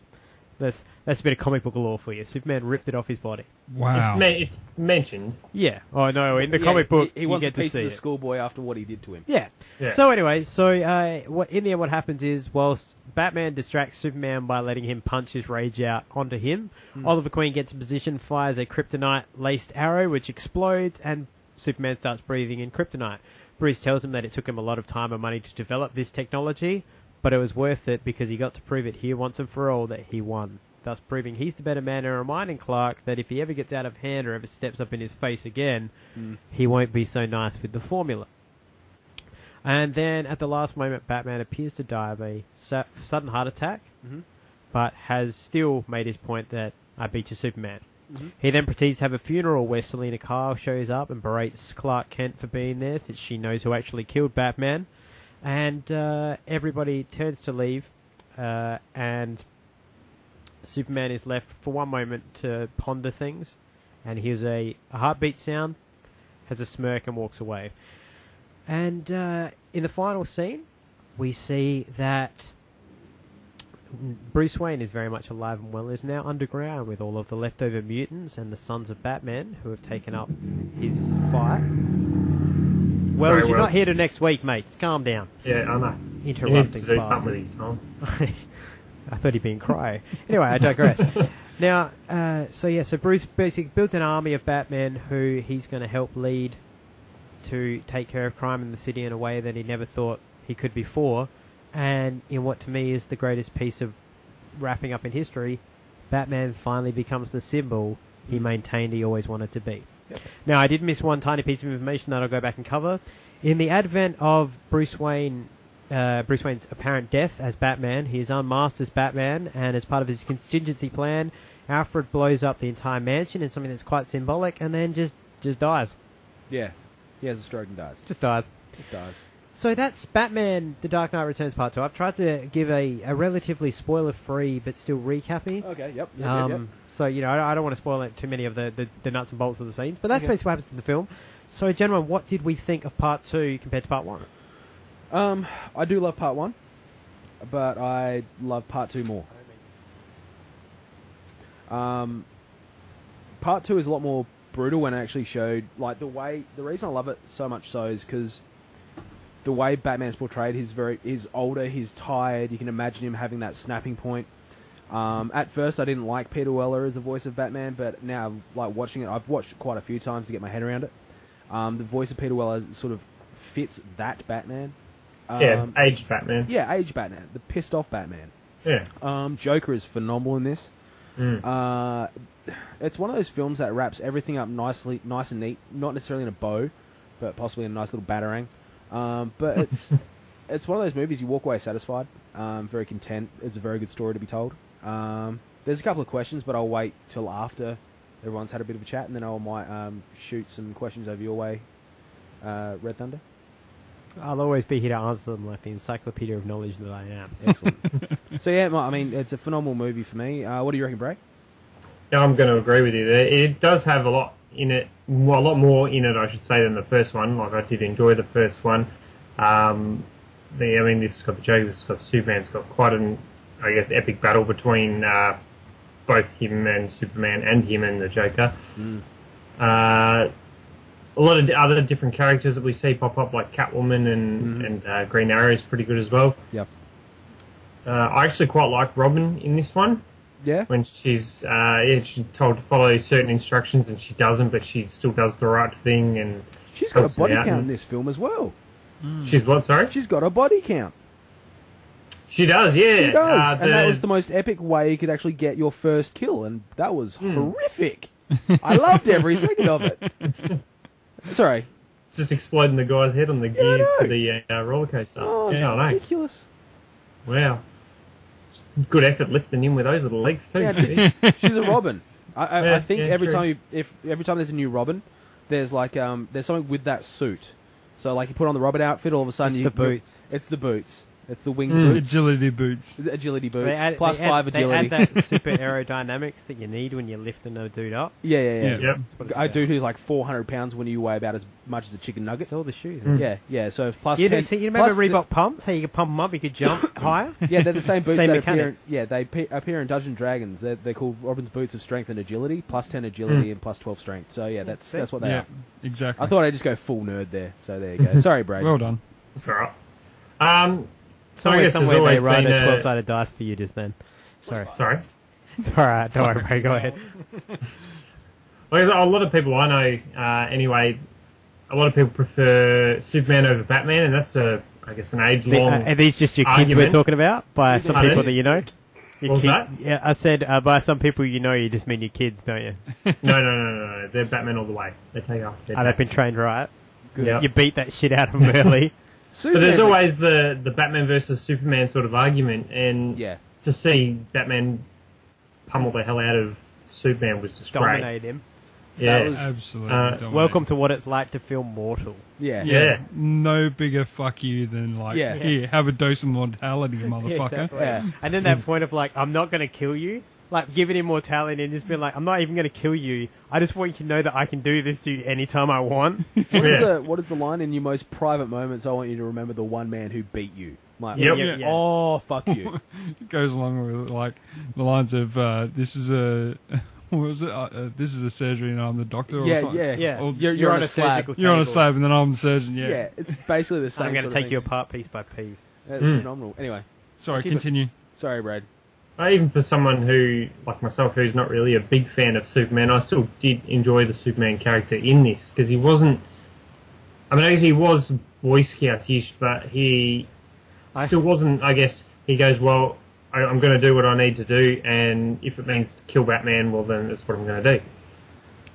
a bit of comic book lore for you. Superman ripped it off his body. Wow. It's mentioned. Yeah. Oh, no, in the comic book, he you wants get a piece to see of the it. schoolboy after what he did to him. Yeah. So anyway, in the end what happens is, whilst Batman distracts Superman by letting him punch his rage out onto him, Oliver Queen gets in position, fires a kryptonite-laced arrow, which explodes, and Superman starts breathing in kryptonite. Bruce tells him that it took him a lot of time and money to develop this technology, but it was worth it because he got to prove it here once and for all that he won, thus proving he's the better man and reminding Clark that if he ever gets out of hand or ever steps up in his face again, he won't be so nice with the formula. And then at the last moment, Batman appears to die of a sudden heart attack, but has still made his point that I beat you, Superman. He then proceeds to have a funeral where Selina Kyle shows up and berates Clark Kent for being there, since she knows who actually killed Batman. And everybody turns to leave, and Superman is left for one moment to ponder things, and hears a heartbeat sound, has a smirk, and walks away. And in the final scene, we see that Bruce Wayne is very much alive and well, is now underground with all of the leftover mutants and the sons of Batman who have taken up his fight. Well, you're not here till next week, mates. Calm down. Yeah, I know. Interrupting. He needs to do something with his time. I thought he'd been crying. Anyway, I digress. Now, so Bruce basically built an army of Batmen who he's going to help lead to take care of crime in the city in a way that he never thought he could before. And in what to me is the greatest piece of wrapping up in history, Batman finally becomes the symbol he maintained he always wanted to be. Now, I did miss one tiny piece of information that I'll go back and cover. In the advent of Bruce Wayne's apparent death as Batman, he is unmasked as Batman, and as part of his contingency plan, Alfred blows up the entire mansion in something that's quite symbolic, and then just dies. Yeah. He has a stroke and dies. Just dies. It dies. So that's Batman The Dark Knight Returns Part 2. I've tried to give a relatively spoiler-free but still recappy. Okay, yep. So, I don't want to spoil too many of the nuts and bolts of the scenes, but that's basically what happens in the film. So, gentlemen, what did we think of Part 2 compared to Part 1? I do love Part 1, but I love Part 2 more. Part 2 is a lot more brutal when it actually showed, like, the reason I love it so much so is because the way Batman's portrayed, he's older, he's tired, you can imagine him having that snapping point. At first I didn't like Peter Weller as the voice of Batman, but now, like, watching it, I've watched it quite a few times to get my head around it. The voice of Peter Weller sort of fits that Batman. Aged Batman. Yeah, aged Batman. The pissed off Batman. Yeah. Joker is phenomenal in this. It's one of those films that wraps everything up nice and neat, not necessarily in a bow, but possibly in a nice little batarang. But it's one of those movies you walk away satisfied, very content. It's a very good story to be told. There's a couple of questions, but I'll wait till after everyone's had a bit of a chat, and then I might shoot some questions over your way, Red Thunder. I'll always be here to answer them like the encyclopedia of knowledge that I am. Excellent. So yeah, I mean, it's a phenomenal movie for me. What do you reckon, Bray? Yeah, I'm going to agree with you there. It does have a lot in it, a lot more in it, I should say, than the first one. Like, I did enjoy the first one. This has got the Joker, this has got Superman. It's got quite an, epic battle between both him and Superman and him and the Joker. A lot of other different characters that we see pop up, like Catwoman and Green Arrow is pretty good as well. Yep. I actually quite like Robin in this one. Yeah. When she's told to follow certain instructions and she doesn't, but she still does the right thing. And she's got a body count in this film as well. She's what? Sorry. She's got a body count. She does. Yeah. She does, and that was the most epic way you could actually get your first kill, and that was horrific. I loved every second of it. Sorry. Just exploding the guy's head on the gears to the roller coaster. Oh, yeah, I know. ridiculous. Wow. Good effort lifting him with those little legs too. Yeah, she's a Robin. I think every true. time every time there's a new Robin, there's like there's something with that suit. So like you put on the Robin outfit, all of a sudden It's the boots. It's the boots. It's the winged boots. Agility boots. Agility boots. Plus 5 agility. They add that super aerodynamics that you need when you're lifting a dude up. Yeah. Yep. A dude who's like 400 pounds when you weigh about as much as a chicken nugget. It's all the shoes. Yeah. So plus You 10. remember plus Reebok pumps? How you could pump them up, you could jump higher? Yeah, they're the same boots Same that appear. mechanics. Yeah, they appear in Dungeons and Dragons. They're called Robin's Boots of Strength and Agility, plus 10 agility and plus 12 strength. So yeah, that's what they are. Exactly. I thought I'd just go full nerd there. So there you go. Sorry, Brad. Well done. That's all right. So I Somewhere, guess there's somewhere they always write been a 12-sided dice for you just then. Sorry. It's alright, don't worry, Ray, go ahead. Well, a lot of people I know, anyway, a lot of people prefer Superman over Batman, and that's I guess an age-long Are these just your kids argument. we're talking about? By some people that you know? Your What was that? Yeah, I said by some people you know, you just mean your kids, don't you? No. They're Batman all the way. They take after their They've been trained right. Good. Yep. You beat that shit out of them early. But there's always the Batman versus Superman sort of argument, and to see Batman pummel the hell out of Superman was just Dominate great. him. Yeah, absolutely. Welcome to what it's like to feel mortal. Yeah. No bigger fuck you than here, have a dose of mortality, motherfucker. Exactly. And then that point of like, I'm not going to kill you. Like, giving him mortality and just being like, I'm not even going to kill you. I just want you to know that I can do this to you anytime I want. What is the line? In your most private moments, I want you to remember the one man who beat you. Like, oh, fuck you. It goes along with, like, the lines of, this is a... What was it? This is a surgery and I'm the doctor or something? Yeah. Or, You're on a slab. You're on a slab and then I'm the surgeon, Yeah, it's basically the same I'm going to sort of take you thing. apart piece by piece. That's phenomenal. Anyway. Sorry, continue. Sorry, Brad. Even for someone who, like myself, who's not really a big fan of Superman, I still did enjoy the Superman character in this, because he wasn't... I mean, I guess he was Boy Scout-ish, but he still wasn't, I guess, he goes, well, I'm going to do what I need to do, and if it means kill Batman, well, then that's what I'm going to do.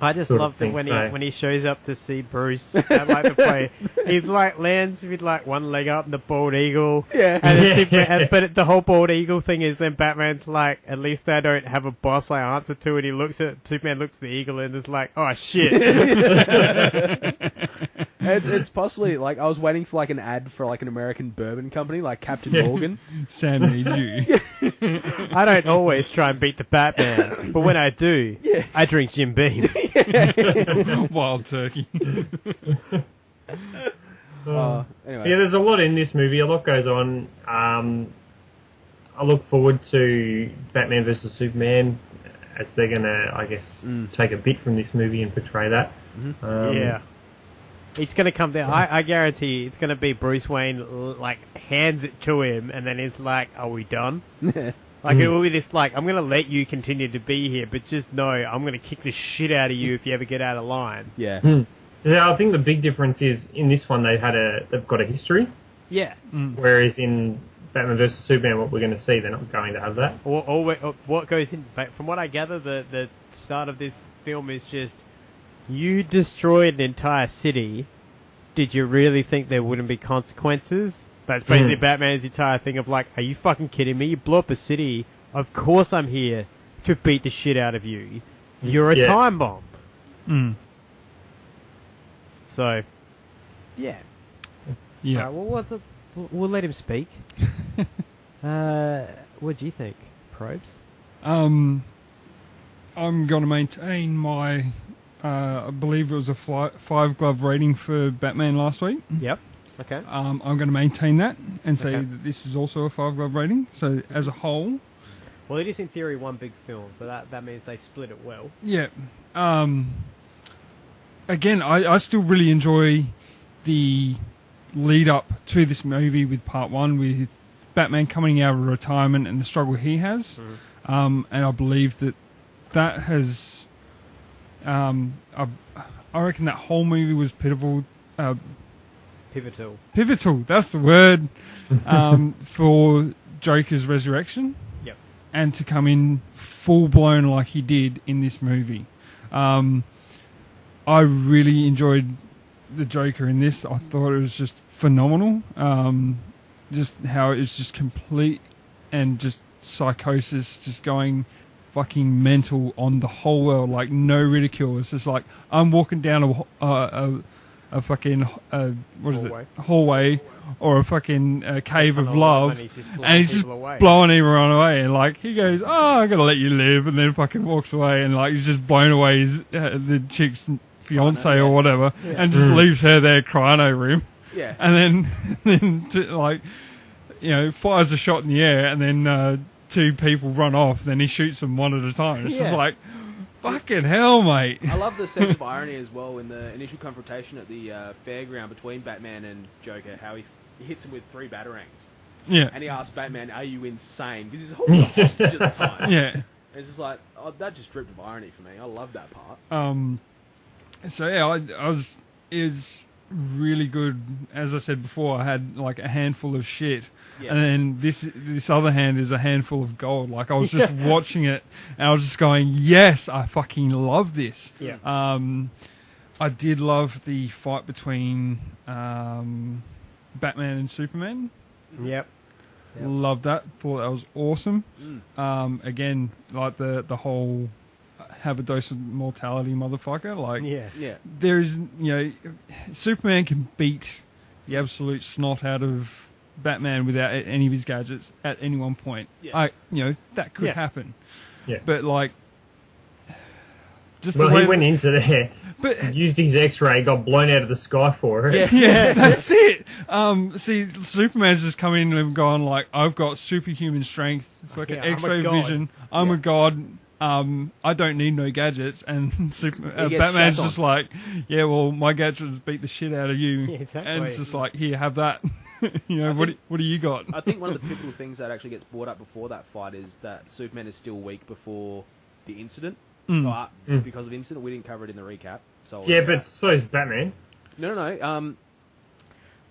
I just love that when he shows up to see Bruce at like the play, he like lands with like one leg up and the bald eagle. And but the whole bald eagle thing is then Batman's like, at least I don't have a boss I answer to, and he looks at Superman looks at the eagle and is like, oh shit. It's possibly like I was waiting for like an ad for like an American bourbon company like Captain Morgan. Sam needs you. I don't always try and beat the Batman, but when I do, I drink Jim Beam. Wild turkey. Anyway. Yeah, there's a lot in this movie. A lot goes on. I look forward to Batman vs Superman, as they're going to, I guess, take a bit from this movie and portray that. It's going to come down. I guarantee it's going to be Bruce Wayne like hands it to him, and then he's like, "Are we done?" Like it will be this like, "I'm going to let you continue to be here, but just know I'm going to kick the shit out of you if you ever get out of line." Yeah, I think the big difference is in this one they've got a history. Yeah. Whereas in Batman vs Superman, what we're going to see, they're not going to have that. Or what goes in? From what I gather, the start of this film is just you destroyed an entire city. Did you really think there wouldn't be consequences? That's basically Batman's entire thing of like, are you fucking kidding me? You blew up a city. Of course I'm here to beat the shit out of you. You're a time bomb. So, yeah. Yeah. Well, we'll let him speak. What do you think, Probes? I'm going to maintain my, I believe it was a 5-glove rating for Batman last week. Yep. Okay. I'm going to maintain that and say that this is also a 5-glove rating. So as a whole... Well, it is in theory one big film, so that means they split it well. Yeah. Again, I still really enjoy the lead up to this movie with part one, with Batman coming out of retirement and the struggle he has. And I believe that has... I reckon that whole movie was pivotal Pivotal, that's the word, for Joker's resurrection. Yep. And to come in full blown like he did in this movie. I really enjoyed the Joker in this. I thought it was just phenomenal. Just how it's just complete and just psychosis, just going fucking mental on the whole world, like no ridicule. It's just like I'm walking down a fucking hallway or a fucking cave of love, and he's just blowing everyone away. And like he goes, "Oh, I'm gonna let you live," and then fucking walks away, and like he's just blown away his, the chick's fiance or whatever, and just leaves her there crying over him. Yeah, and then like, you know, fires a shot in the air, and then two people run off. Then he shoots them one at a time. It's just like, fucking hell, mate. I love the sense of irony as well in the initial confrontation at the fairground between Batman and Joker, how he hits him with 3 batarangs. Yeah. And he asks Batman, "Are you insane?" Because he's holding a hostage at the time. Yeah. And it's just like, oh, that just dripped of irony for me. I love that part. So yeah, it was really good. As I said before, I had like a handful of shit. Yeah. And then this other hand is a handful of gold. Like I was just watching it, and I was just going, "Yes, I fucking love this." Yeah. I did love the fight between Batman and Superman. Yep. Loved that. Thought that was awesome. Again, like the whole have a dose of mortality, motherfucker. Like, there's, you know, Superman can beat the absolute snot out of Batman without any of his gadgets at any one point. You know, that could happen. Yeah. But like, just well, the way he went into there, but used his X-ray, got blown out of the sky for it. Yeah, that's it. See, Superman's just come in and gone like, I've got superhuman strength, fucking X-ray vision. I'm a god. I don't need no gadgets, and Batman's just like, yeah, well, my gadgets beat the shit out of you, and it's just like, here, have that. You know, what do you got? I think one of the pivotal things that actually gets brought up before that fight is that Superman is still weak before the incident. But because of the incident, we didn't cover it in the recap. So yeah, but so is Batman. No.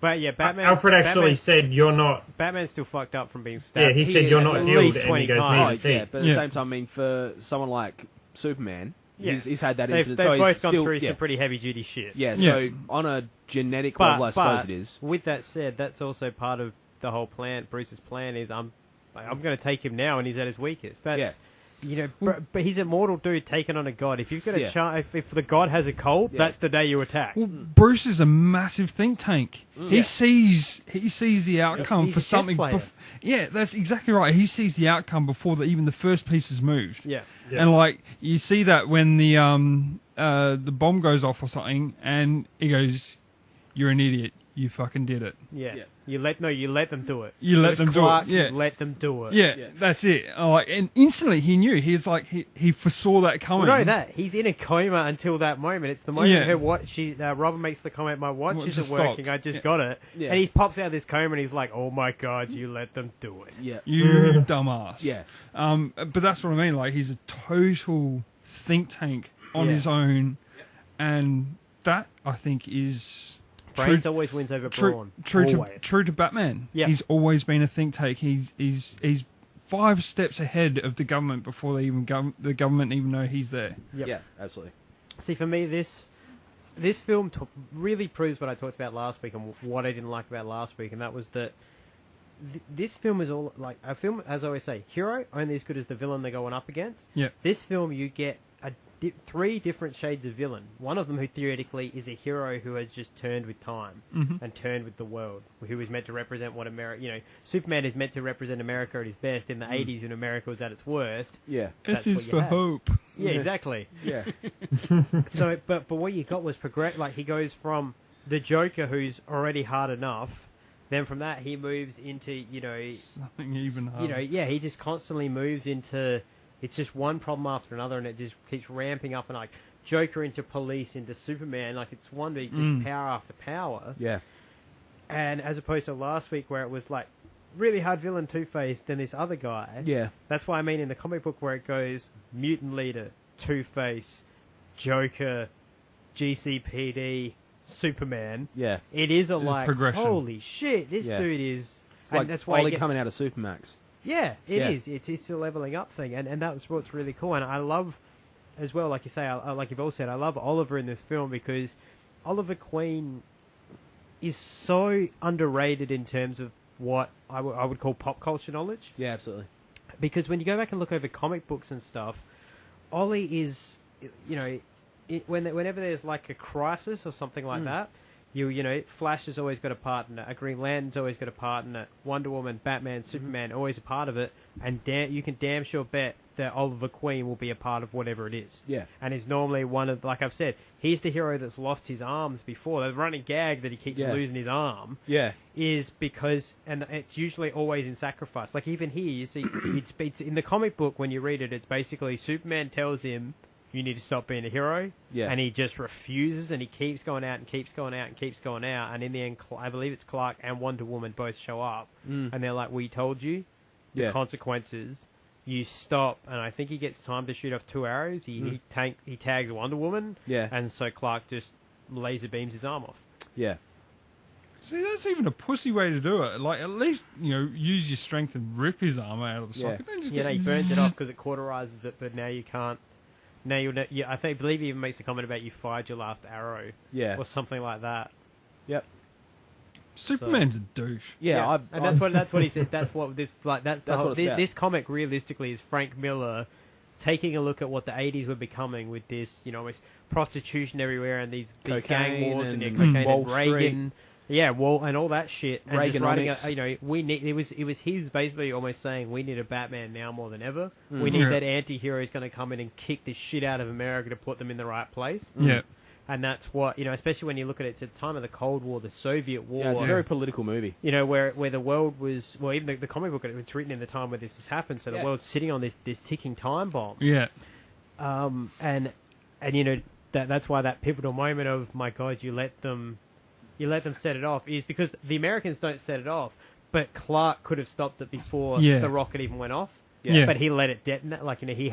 But yeah, Alfred actually said you're not. Batman's still fucked up from being stabbed. Yeah, he said you're not at healed, least 20 times. But at the same time, I mean, for someone like Superman, he's had that incident. They've so both he's gone still, through some pretty heavy duty shit. Yeah, so on a genetic level, I suppose it is. With that said, that's also part of the whole plan. Bruce's plan is I'm going to take him now, and he's at his weakest. That's you know, but he's a mortal dude taking on a god. If you've got a chance, if the god has a cold, that's the day you attack. Well, Bruce is a massive think tank. He sees the outcome he's for a chess something. player. Yeah, that's exactly right. He sees the outcome before even the first piece is moved. Yeah. And like you see that when the bomb goes off or something, and he goes, "You're an idiot. You fucking did it." Yeah. You let them do it. You let them do it. Yeah. You let them do it. Yeah, that's it. Like, and instantly he knew. He's like he foresaw that coming. Well, no, that he's in a coma until that moment. It's the moment her watch. Robin makes the comment, "My watch isn't working. stopped. I just got it." Yeah. And he pops out of this coma and he's like, "Oh my god, you let them do it." Yeah. You dumbass. Yeah. But that's what I mean. Like, he's a total think tank on his own, and that I think is. Brains always wins over brawn. True to Batman. Yeah. He's always been a think tank. He's 5 steps ahead of the government before the government even know he's there. Yep. Yeah, absolutely. See, for me, this film really proves what I talked about last week and what I didn't like about last week, and that was that this film is all like a film. As I always say, hero only as good as the villain they're going up against. Yeah. This film, you get 3 different shades of villain. One of them who theoretically is a hero who has just turned with time and turned with the world, who is meant to represent what America... You know, Superman is meant to represent America at his best in the 80s when America was at its worst. Yeah. This is for hope. Yeah, exactly. Yeah. So, but what you got was like he goes from the Joker, who's already hard enough, then from that he moves into, you know... Something even harder. You know, he just constantly moves into... It's just one problem after another, and it just keeps ramping up. And like Joker into police, into Superman, like it's one big just power after power. Yeah. And as opposed to last week, where it was like really hard villain Two-Face, then this other guy. Yeah. That's why I mean in the comic book where it goes mutant leader, Two-Face, Joker, GCPD, Superman. Yeah. It is a progression. holy shit, this Yeah. dude is... It's like that's why Ollie he gets, coming out of Supermax. Yeah, it Yeah. is. It's a leveling up thing, and that's what's really cool. And I love, as well, like you say, like you've all said, I love Oliver in this film because Oliver Queen is so underrated in terms of what I would call pop culture knowledge. Yeah, absolutely. Because when you go back and look over comic books and stuff, Ollie is, whenever there's like a crisis or something like that, Flash has always got a part in it. A Green Lantern's always got a part in it. Wonder Woman, Batman, Superman, always a part of it. And you can damn sure bet that Oliver Queen will be a part of whatever it is. Yeah. And is normally one of, like I've said, he's the hero that's lost his arms before. The running gag that he keeps losing his arm is because, and it's usually always in sacrifice. Like even here, you see, it's in the comic book when you read it, it's basically Superman tells him, you need to stop being a hero. Yeah. And he just refuses, and he keeps going out and keeps going out and keeps going out. And in the end, I believe it's Clark and Wonder Woman both show up. And they're like, we told you the consequences. You stop, and I think he gets time to shoot off 2 arrows. He tags Wonder Woman. Yeah. And so Clark just laser beams his arm off. Yeah. See, that's even a pussy way to do it. Like, at least, use your strength and rip his arm out of the socket. Don't just He burns it off because it cauterizes it, but now you can't. Now I believe he even makes a comment about you fired your last arrow. Yeah. Or something like that. Yep. Superman's a douche. Yeah, and that's what he said. That's what this what it's about. This comic realistically is Frank Miller taking a look at what the 80s were becoming with this, almost prostitution everywhere and these gang wars and cocaine and Reagan. Yeah, and all that shit. And just writing, he was basically almost saying we need a Batman now more than ever. We need that anti-hero who's going to come in and kick the shit out of America to put them in the right place. Yeah. And that's what, especially when you look at it, it's at the time of the Cold War, the Soviet War. Yeah, it's a very political movie. Where the world was, well, even the comic book, it's written in the time where this has happened, so the world's sitting on this ticking time bomb. Yeah. And that's why that pivotal moment of, my God, you let them set it off, is because the Americans don't set it off, but Clark could have stopped it before the rocket even went off. Yeah. But he let it detonate. Like he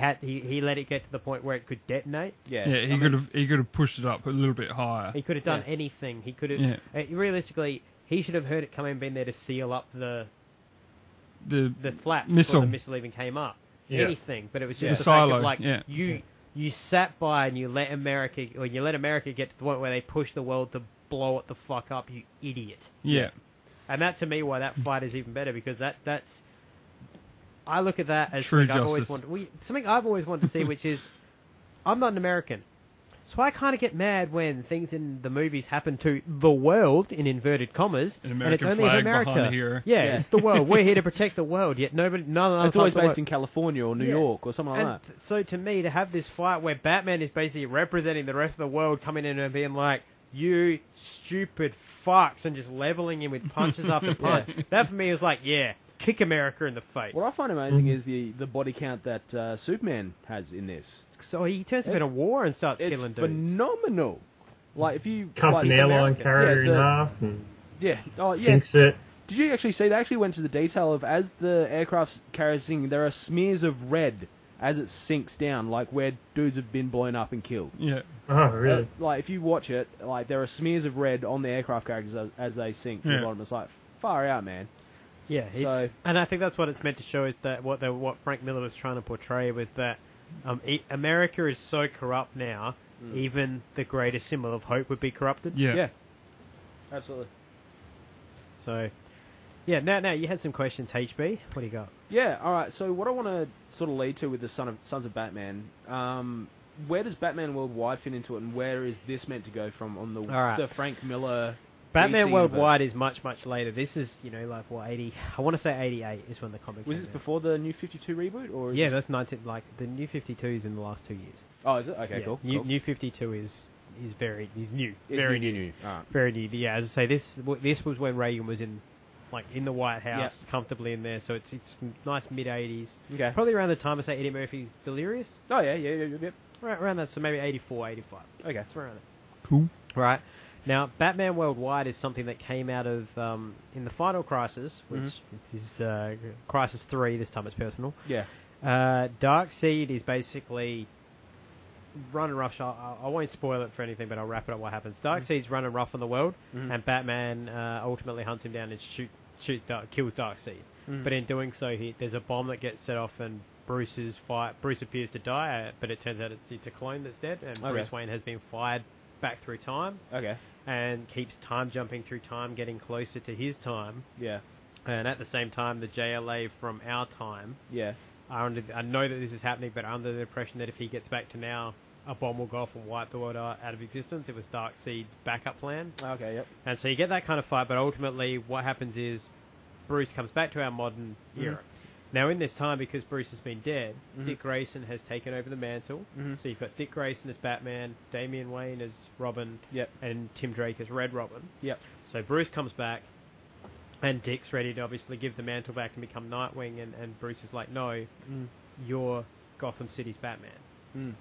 let it get to the point where it could detonate. Yeah. He could have pushed it up a little bit higher. He could have done anything. He could have. Realistically, he should have heard it coming and been there to seal up the flaps before the missile even came up. Yeah. Anything, but it was just the fact of like you sat by and you let America get to the point where they push the world to blow it the fuck up. You idiot. Yeah. And that to me, why that fight is even better, because that's. I look at that as True something I've always wanted to see, which is, I'm not an American, so I kind of get mad when things in the movies happen to the world, in inverted commas, and it's only in America. Behind the hero. Yeah, it's the world. We're here to protect the world, yet none of it's always based in California or New York or something like that. So to me, to have this fight where Batman is basically representing the rest of the world, coming in and being like, you stupid fucks, and just leveling him with punches after punch, that for me is like, kick America in the face. What I find amazing is the body count that Superman has in this. So he turns him in a war and starts killing dudes. It's phenomenal. Like if you cuts an airline carrier in half and sinks it. Did you actually see? They actually went to the detail of, as the aircraft's carrier sinking, there are smears of red as it sinks down, like where dudes have been blown up and killed. Yeah. Oh, really? Like if you watch it, like there are smears of red on the aircraft carriers as they sink to the bottom. It's like far out, man. Yeah, and I think that's what it's meant to show, is that what Frank Miller was trying to portray was that America is so corrupt now, even the greatest symbol of hope would be corrupted. Yeah. Absolutely. So, now you had some questions, HB. What do you got? Yeah, all right. So what I want to sort of lead to with the Sons of Batman, where does Batman Worldwide fit into it, and where is this meant to go from on the Frank Miller... Batman Worldwide is much, much later. This is, 80... I want to say 88 is when the comic was this before the New 52 reboot? Or that's 19... Like, the New 52 is in the last 2 years. Oh, is it? Okay, cool. New 52 is new. It's very new. Right. Very new. Yeah, as I say, this was when Reagan was in the White House, comfortably in there, so it's nice mid-80s. Okay. Probably around the time, I say, Eddie Murphy's Delirious. Oh, yeah. Around that, so maybe 84, 85. Okay. It's around it. Cool. Right. Now, Batman Worldwide is something that came out of, in the final Crisis, which is Crisis 3, this time it's personal. Yeah. Darkseid is basically running rough. I won't spoil it for anything, but I'll wrap it up what happens. Darkseid's running rough on the world, and Batman ultimately hunts him down and kills Darkseid. But in doing so, there's a bomb that gets set off, and Bruce appears to die, but it turns out it's a clone that's dead, and Bruce Wayne has been fired back through time. Okay. And keeps time jumping through time, getting closer to his time. Yeah. And at the same time, the JLA from our time. Yeah. I know that this is happening, but under the impression that if he gets back to now, a bomb will go off and wipe the world out of existence. It was Darkseid's backup plan. Okay, yep. And so you get that kind of fight, but ultimately what happens is Bruce comes back to our modern era. Now, in this time, because Bruce has been dead, Dick Grayson has taken over the mantle. So you've got Dick Grayson as Batman, Damian Wayne as Robin, and Tim Drake as Red Robin. Yep. So Bruce comes back, and Dick's ready to obviously give the mantle back and become Nightwing, and Bruce is like, no, you're Gotham City's Batman.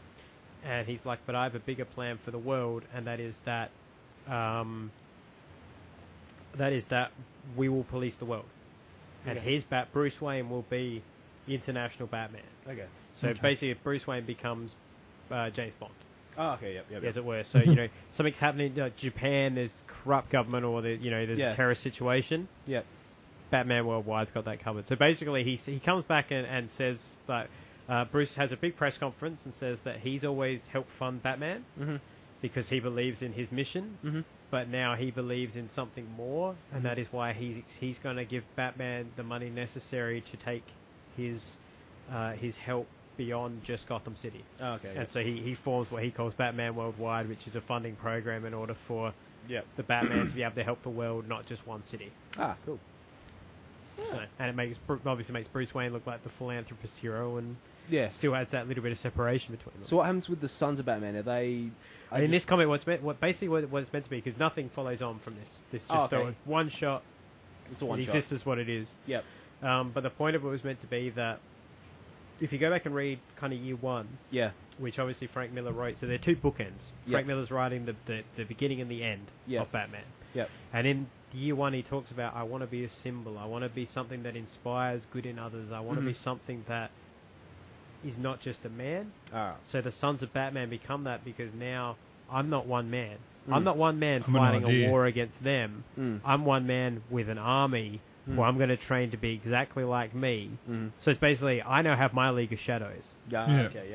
And he's like, but I have a bigger plan for the world, and that is that we will police the world. And his Bruce Wayne will be international Batman. Okay. So basically, Bruce Wayne becomes James Bond. Oh, okay, yep. As it were. So, something's happening in Japan, there's corrupt government, or there's a terrorist situation. Yep. Batman Worldwide's got that covered. So basically, he comes back and says that Bruce has a big press conference and says that he's always helped fund Batman because he believes in his mission. But now he believes in something more, and that is why he's going to give Batman the money necessary to take his help beyond just Gotham City. Oh, okay. And so he forms what he calls Batman Worldwide, which is a funding program in order for the Batman to be able to help the world, not just one city. Ah, cool. So, and it obviously makes Bruce Wayne look like the philanthropist hero, and still adds that little bit of separation between them. So what happens with the Sons of Batman? Are they... in this comic, what it's meant to be, because nothing follows on from this. This is just a one shot. It's a one shot. It exists as what it is. Yep. But the point of it was meant to be that if you go back and read kind of year one, which obviously Frank Miller wrote, so they're two bookends. Frank Miller's writing the beginning and the end of Batman. Yep. And in year one, he talks about, I want to be a symbol. I want to be something that inspires good in others. I want to be something that is not just a man. So the Sons of Batman become that because now I'm not one man. I'm not one man fighting a war against them. I'm one man with an army who I'm going to train to be exactly like me. So it's basically, I now have my League of Shadows.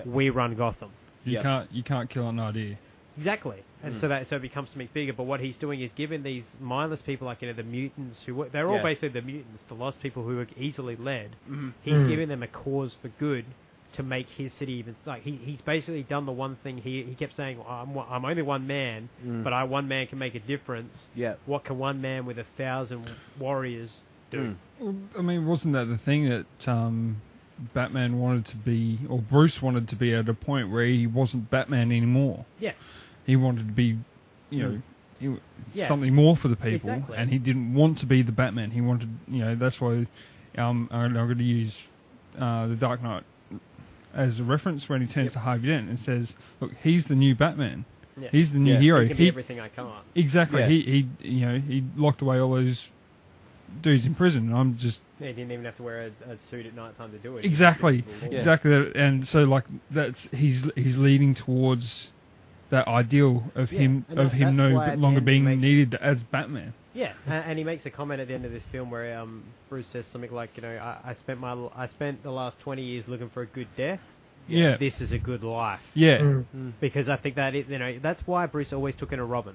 We run Gotham. You can't kill an idea. Exactly. And so it becomes something bigger. But what he's doing is giving these mindless people, like the mutants, they're all basically the mutants, the lost people who are easily led. He's giving them a cause for good to make his city even he's basically done the one thing he kept saying, I'm only one man, but one man can make a difference. What can one man with 1,000 warriors do? Well, I mean, wasn't that the thing that Batman wanted to be, or Bruce wanted to be, at a point where he wasn't Batman anymore? He wanted to be, something more for the people, and he didn't want to be the Batman. He wanted, that's why I'm going to use the Dark Knight as a reference when he turns to Harvey Dent and says, "Look, he's the new Batman. He's the new hero. He can be everything I can't." Exactly. He locked away all those dudes in prison. And I'm just. He didn't even have to wear a suit at night time to do it. Exactly. And so he's leading towards that ideal of him no longer being needed as Batman. Yeah, and he makes a comment at the end of this film where Bruce says something like, I spent the last 20 years looking for a good death. Yeah. This is a good life. Yeah. Because I think that that's why Bruce always took in a Robin,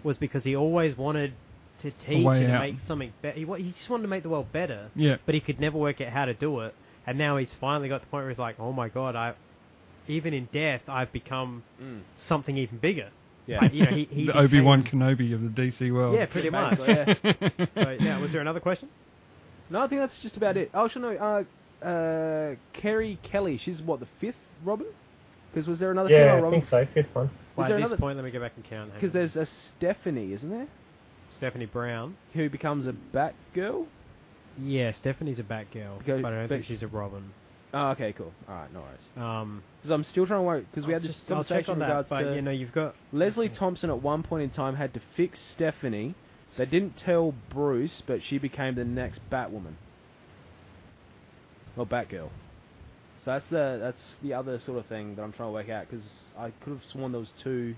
was because he always wanted to teach and make something better. He just wanted to make the world better. Yeah. But he could never work out how to do it, and now he's finally got to the point where he's like, oh my god, even in death, I've become something even bigger. Yeah. Like, he the Obi-Wan Kenobi of the DC world. Yeah, pretty much. So, was there another question? No, I think that's just about it. Oh, actually, no. Kerry Kelly, she's what, the 5th Robin? Because was there another female Robin? I think so. 5th one. At this point, let me go back and count. Because there's a Stephanie, isn't there? Stephanie Brown, who becomes a Batgirl. Yeah, Stephanie's a Batgirl, but I don't think she's a Robin. Oh, okay, cool. All right, no worries. Because I'm still trying to work, because we had this conversation in regards to... you've got... Leslie Thompson at one point in time had to fix Stephanie. They didn't tell Bruce, but she became the next Batwoman. Or Batgirl. So that's the other sort of thing that I'm trying to work out, because I could have sworn there was two.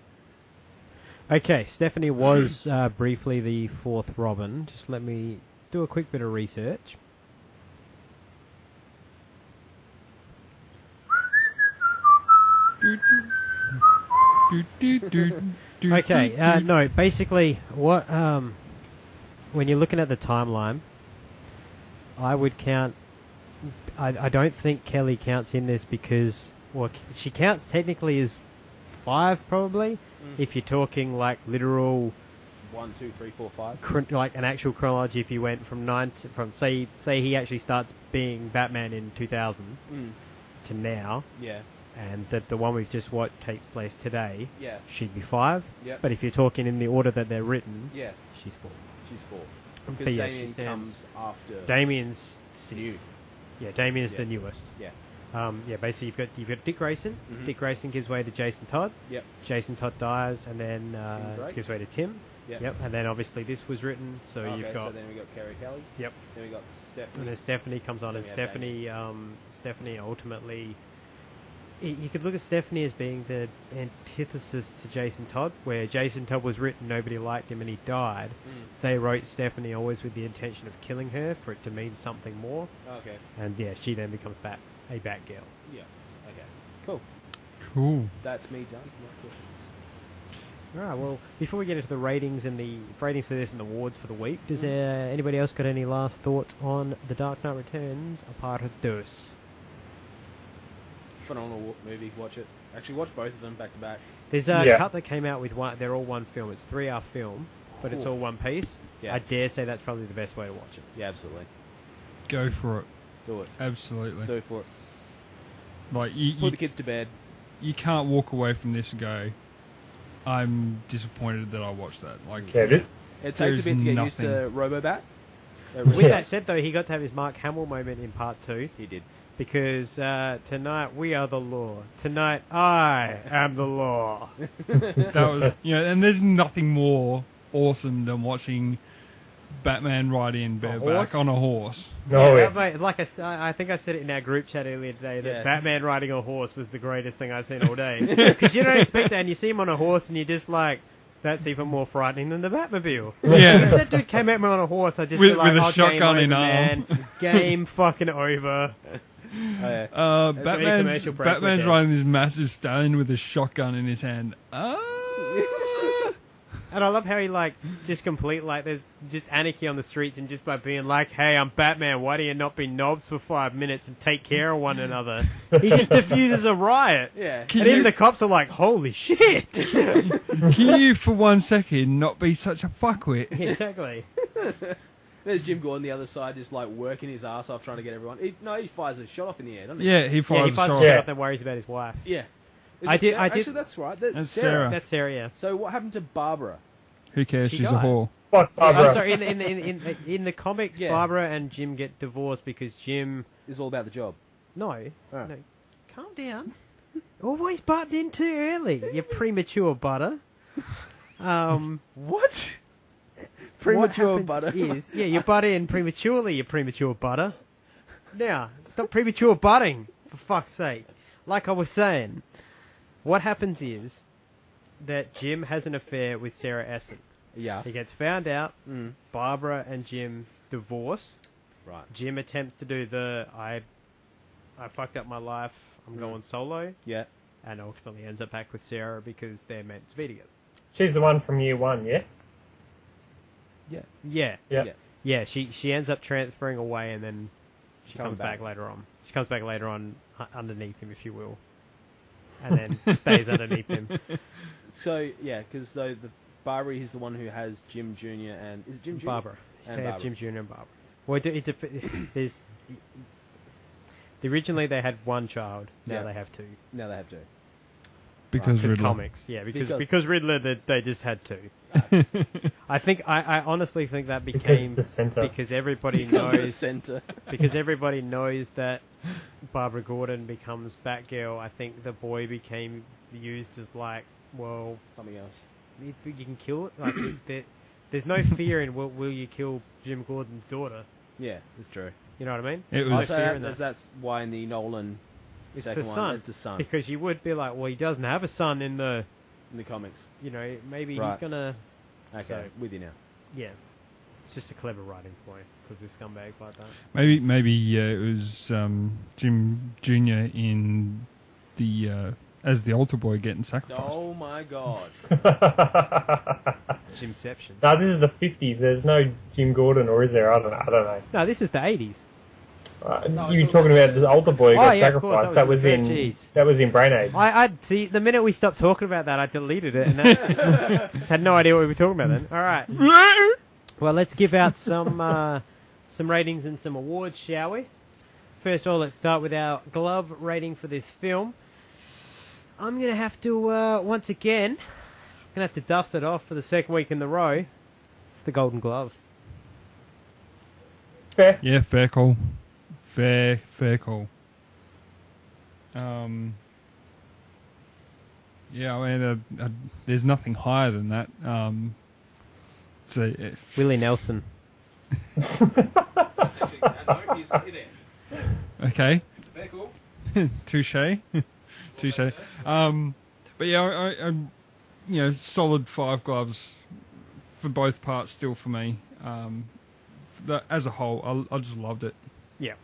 Okay, Stephanie was briefly the fourth Robin. Just let me do a quick bit of research. Okay, no, basically, what when you're looking at the timeline, I would count. I don't think Kelly counts in this because, well, she counts technically as 5 probably, if you're talking like literal 1, 2, 3, 4, 5. Like an actual chronology. If you went from say he actually starts being Batman in 2000 to now, yeah, and that the one we've just watched takes place today, yeah, she'd be 5. Yep. But if you're talking in the order that they're written, yeah, she's 4. She's 4. But Because yeah, Damien comes after. Damien's new. Yeah, Damien's the newest. Yeah. Yeah, basically you've got Dick Grayson. Mhm. Dick Grayson gives way to Jason Todd. Yep. Jason Todd dies, and then Tim Drake. gives way to Tim. Yep. And then obviously this was written, so Okay, you've got. So then we got Carrie Kelly. Yep. Then we got Stephanie. And then Stephanie comes on, Then and we have Stephanie ultimately. You could look at Stephanie as being the antithesis to Jason Todd, where Jason Todd was written, nobody liked him, and he died. They wrote Stephanie always with the intention of killing her for it to mean something more. Okay. And yeah, she then becomes a Batgirl. Yeah. Okay. Cool. Cool. That's me done. No questions. All right. Well, before we get into the ratings and the ratings for this and the awards for the week, does anybody else got any last thoughts on The Dark Knight Returns? Apart dos. Phenomenal movie. Watch it. Actually, watch both of them back to back. There's a cut that came out with one. They're all one film. It's 3-hour film, but it's all one piece. Yeah. I dare say that's probably the best way to watch it. Yeah, absolutely. Go for it. Do it. Absolutely. Do it for it. Like Put the kids to bed. You can't walk away from this and go, I'm disappointed that I watched that. Like, It takes a bit to get used to Robobat. With that said, though, he got to have his Mark Hamill moment in part 2. He did. Because tonight we are the law. Tonight I am the law. that was, and there's nothing more awesome than watching Batman ride in bareback on a horse. Like I think I said it in our group chat earlier today that Batman riding a horse was the greatest thing I've seen all day. Because you don't expect that, and you see him on a horse, and you're just like, that's even more frightening than the Batmobile. Yeah. If that dude came at me on a horse, I'd just be like, with a shotgun game in over, arm. man. Game fucking over. Batman's riding this massive stallion with a shotgun in his hand. And I love how he just there's just anarchy on the streets, and just by being like, hey, I'm Batman, why do you not be knobs for 5 minutes and take care of one another? He just diffuses a riot. Yeah. And even the cops are like, holy shit. Can you for 1 second not be such a fuckwit? Exactly. There's Jim Gordon the other side, just working his ass off trying to get everyone. He fires a shot off in the air, doesn't he? Yeah, he fires a shot off and worries about his wife. Yeah. Actually, that's right. That's Sarah. That's Sarah, yeah. So what happened to Barbara? Who cares? She's dies. a whore. Fuck Barbara. I'm sorry, in the comics, Barbara and Jim get divorced because Jim is all about the job. No. Calm down. Always butted in too early, you premature butter. What? Premature butter? You butt in prematurely, you premature butter. Now, stop premature butting, for fuck's sake. Like I was saying, what happens is that Jim has an affair with Sarah Essen. Yeah. He gets found out. Barbara and Jim divorce. Right. Jim attempts to do I fucked up my life, I'm going solo. Yeah. And ultimately ends up back with Sarah because they're meant to be together. She's the one from year 1, yeah? Yeah. She ends up transferring away, and then she comes back later on. She comes back later on underneath him, if you will. And then stays underneath him. So, yeah, because the Barbara is the one who has Jim Jr. and... Is it Jim Jr.? Barbara. And they have Barbara. Jim Jr. and Barbara. Well, there's... Originally they had one child, now they have 2. Now they have 2. Because Riddler. Comics, yeah, because Riddler, they just had 2. I honestly think that became because everybody knows because everybody knows that Barbara Gordon becomes Batgirl. I think the boy became used as something else. You can kill it. There's no fear in will you kill Jim Gordon's daughter? Yeah, that's true. You know what I mean? That's why in the Nolan It's Second the one son. is the son. Because you would be like, well, he doesn't have a son in the, comics. you know, maybe he's Right. gonna. Okay, So, with you now. yeah, it's just a clever writing point because there's scumbags like that. Maybe it was Jim Jr. in the as the altar boy getting sacrificed. Oh my god. Jimception. No, this is the 50s. There's no Jim Gordon, or is there? I don't know. No, this is the 80s. You were talking about the altar boy who got yeah, of course, sacrificed. That was in Brain Age. I see. The minute we stopped talking about that, I deleted it and had no idea what we were talking about then. All right. Well, let's give out some ratings and some awards, shall we? First of all, let's start with our glove rating for this film. I'm going to have to, once again, dust it off for the second week in a row. It's the Golden Glove. Fair. Yeah, fair call. Fair call. Yeah, I mean, there's nothing higher than that. Willie Nelson. Okay. Touche. Touche. But yeah, I solid 5 gloves for both parts still for me. As a whole, I just loved it. Yeah.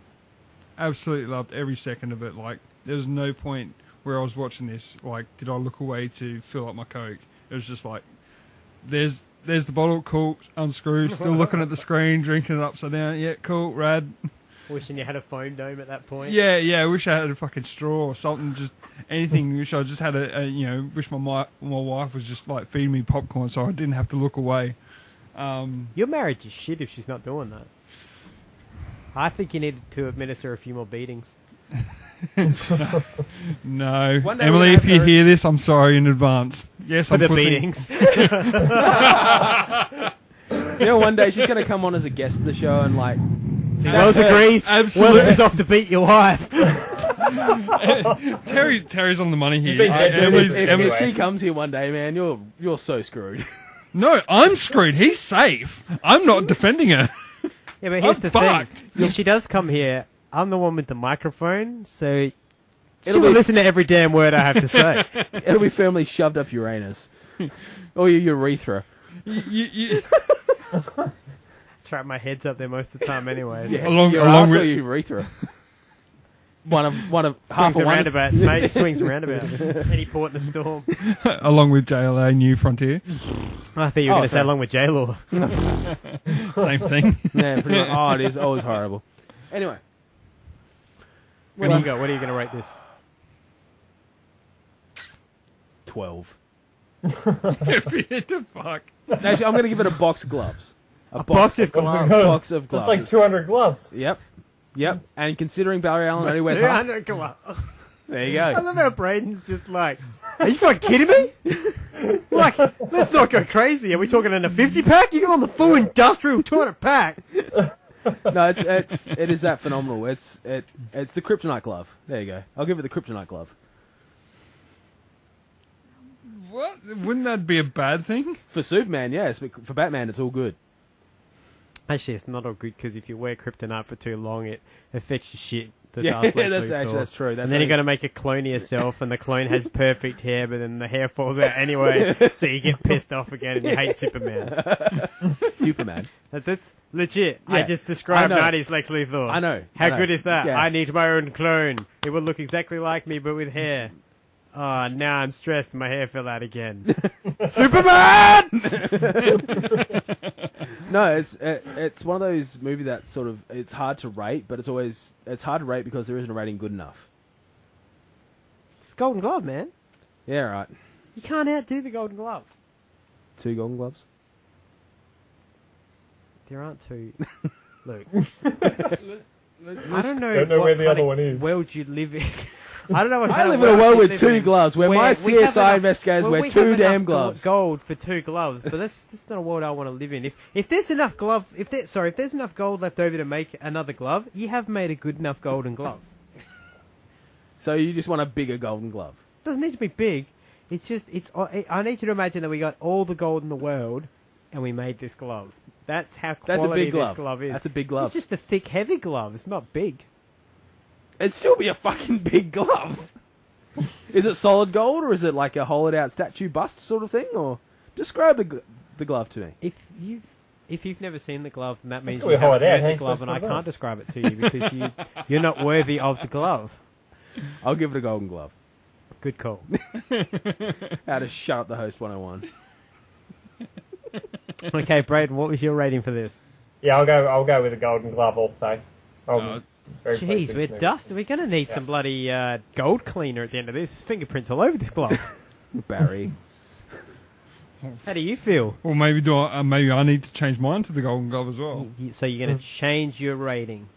Absolutely loved every second of it. Like, there was no point where I was watching this, like, did I look away to fill up my Coke? It was just like, there's the bottle, cool, unscrewed, still looking at the screen, drinking it upside down, yeah, cool, rad. Wishing you had a foam dome at that point. Yeah, I wish I had a fucking straw or something, just anything. Wish I just had wish my wife was just like feeding me popcorn so I didn't have to look away. You're married to shit if she's not doing that. I think you need to administer a few more beatings. No. One day Emily, we'll if you have hear this, I'm sorry in advance. Yes, For I'm the pussy. beatings. One day she's going to come on as a guest of the show and like... Wells agrees. Absolutely. Wells is off to beat your wife. Terry's on the money here. If she comes here one day, man, you're so screwed. No, I'm screwed. He's safe. I'm not defending her. Yeah, but here's I'm the fucked. thing. If she does come here, I'm the one with the microphone, so It'll she'll be- listen to every damn word I have to say. It'll be firmly shoved up your anus. Or your urethra. You Trap my head's up there most of the time anyway. Yeah, Along- your along arse with- or your urethra. One of half Swings of and one. roundabouts, mate. Swings and roundabouts. Any port in a storm. along with JLA New Frontier. I thought you were going to say along with J-Law. Same thing. Yeah, pretty much. Oh, it is always horrible. Anyway. What do you got? What are you going to rate this? 12. What the fuck? Actually, I'm going to give it a box of gloves. A box of gloves. Box of gloves. That's like 200 gloves. Yep. And considering Barry Allen only wears half, 200 gloves. there you I go. love how Braden's just like, are you fucking kidding me? Like, let's not go crazy. Are we talking in a 50-pack? You go on the full industrial 200-pack. No, it is that phenomenal. It's the kryptonite glove. There you go. I'll give it the kryptonite glove. What? Wouldn't that be a bad thing? For Superman, yes, but for Batman, it's all good. Actually, it's not all good because if you wear kryptonite for too long, it affects your shit. Yeah, that's true. And then you got to make a clone of yourself, and the clone has perfect hair, but then the hair falls out anyway, so you get pissed off again and you hate Superman. Superman. That's legit. Yeah, I just described I know. 90s Lex Luthor. I know. How I know. good is that? Yeah. I need my own clone. It will look exactly like me, but with hair. Oh, now I'm stressed. My hair fell out again. Superman! No, it's one of those movies that sort of it's hard to rate, but it's hard to rate because there isn't a rating good enough. It's Golden Glove, man. Yeah, right. You can't outdo the Golden Glove. 2 Golden Gloves. There aren't two. Look. I don't know, Don't know what where the kind other of one is. world you live in. I don't know what I kind live of in a world you with live 2 in gloves where my we have CSI enough- investigators well, wear we 2 have damn enough gloves. Gold for 2 gloves, but that's not a world I want to live in. If there's enough if there's enough gold left over to make another glove, you have made a good enough golden glove. So you just want a bigger Golden Glove. It doesn't need to be big. It's just I need you to imagine that we got all the gold in the world and we made this glove. That's how That's quality a big glove. this glove is. That's a big glove. It's just a thick, heavy glove. It's not big. It'd still be a fucking big glove. Is it solid gold or is it like a hollowed out statue bust sort of thing? Or describe the glove to me. If you've never seen the glove, then that means we you hold haven't it out, wear hey? the glove, and I Supposed to can't describe it to you because you're not worthy of the glove. I'll give it a golden glove. Good call. How to shut up the host 101. Okay, Braden, what was your rating for this? Yeah, I'll go with a golden glove also. Very pleased Jeez, with we're it. dust. We're going to need some bloody gold cleaner at the end of this. Fingerprints all over this glove. Barry. How do you feel? Or maybe maybe I need to change mine to the Golden Glove as well. So you're going to change your rating?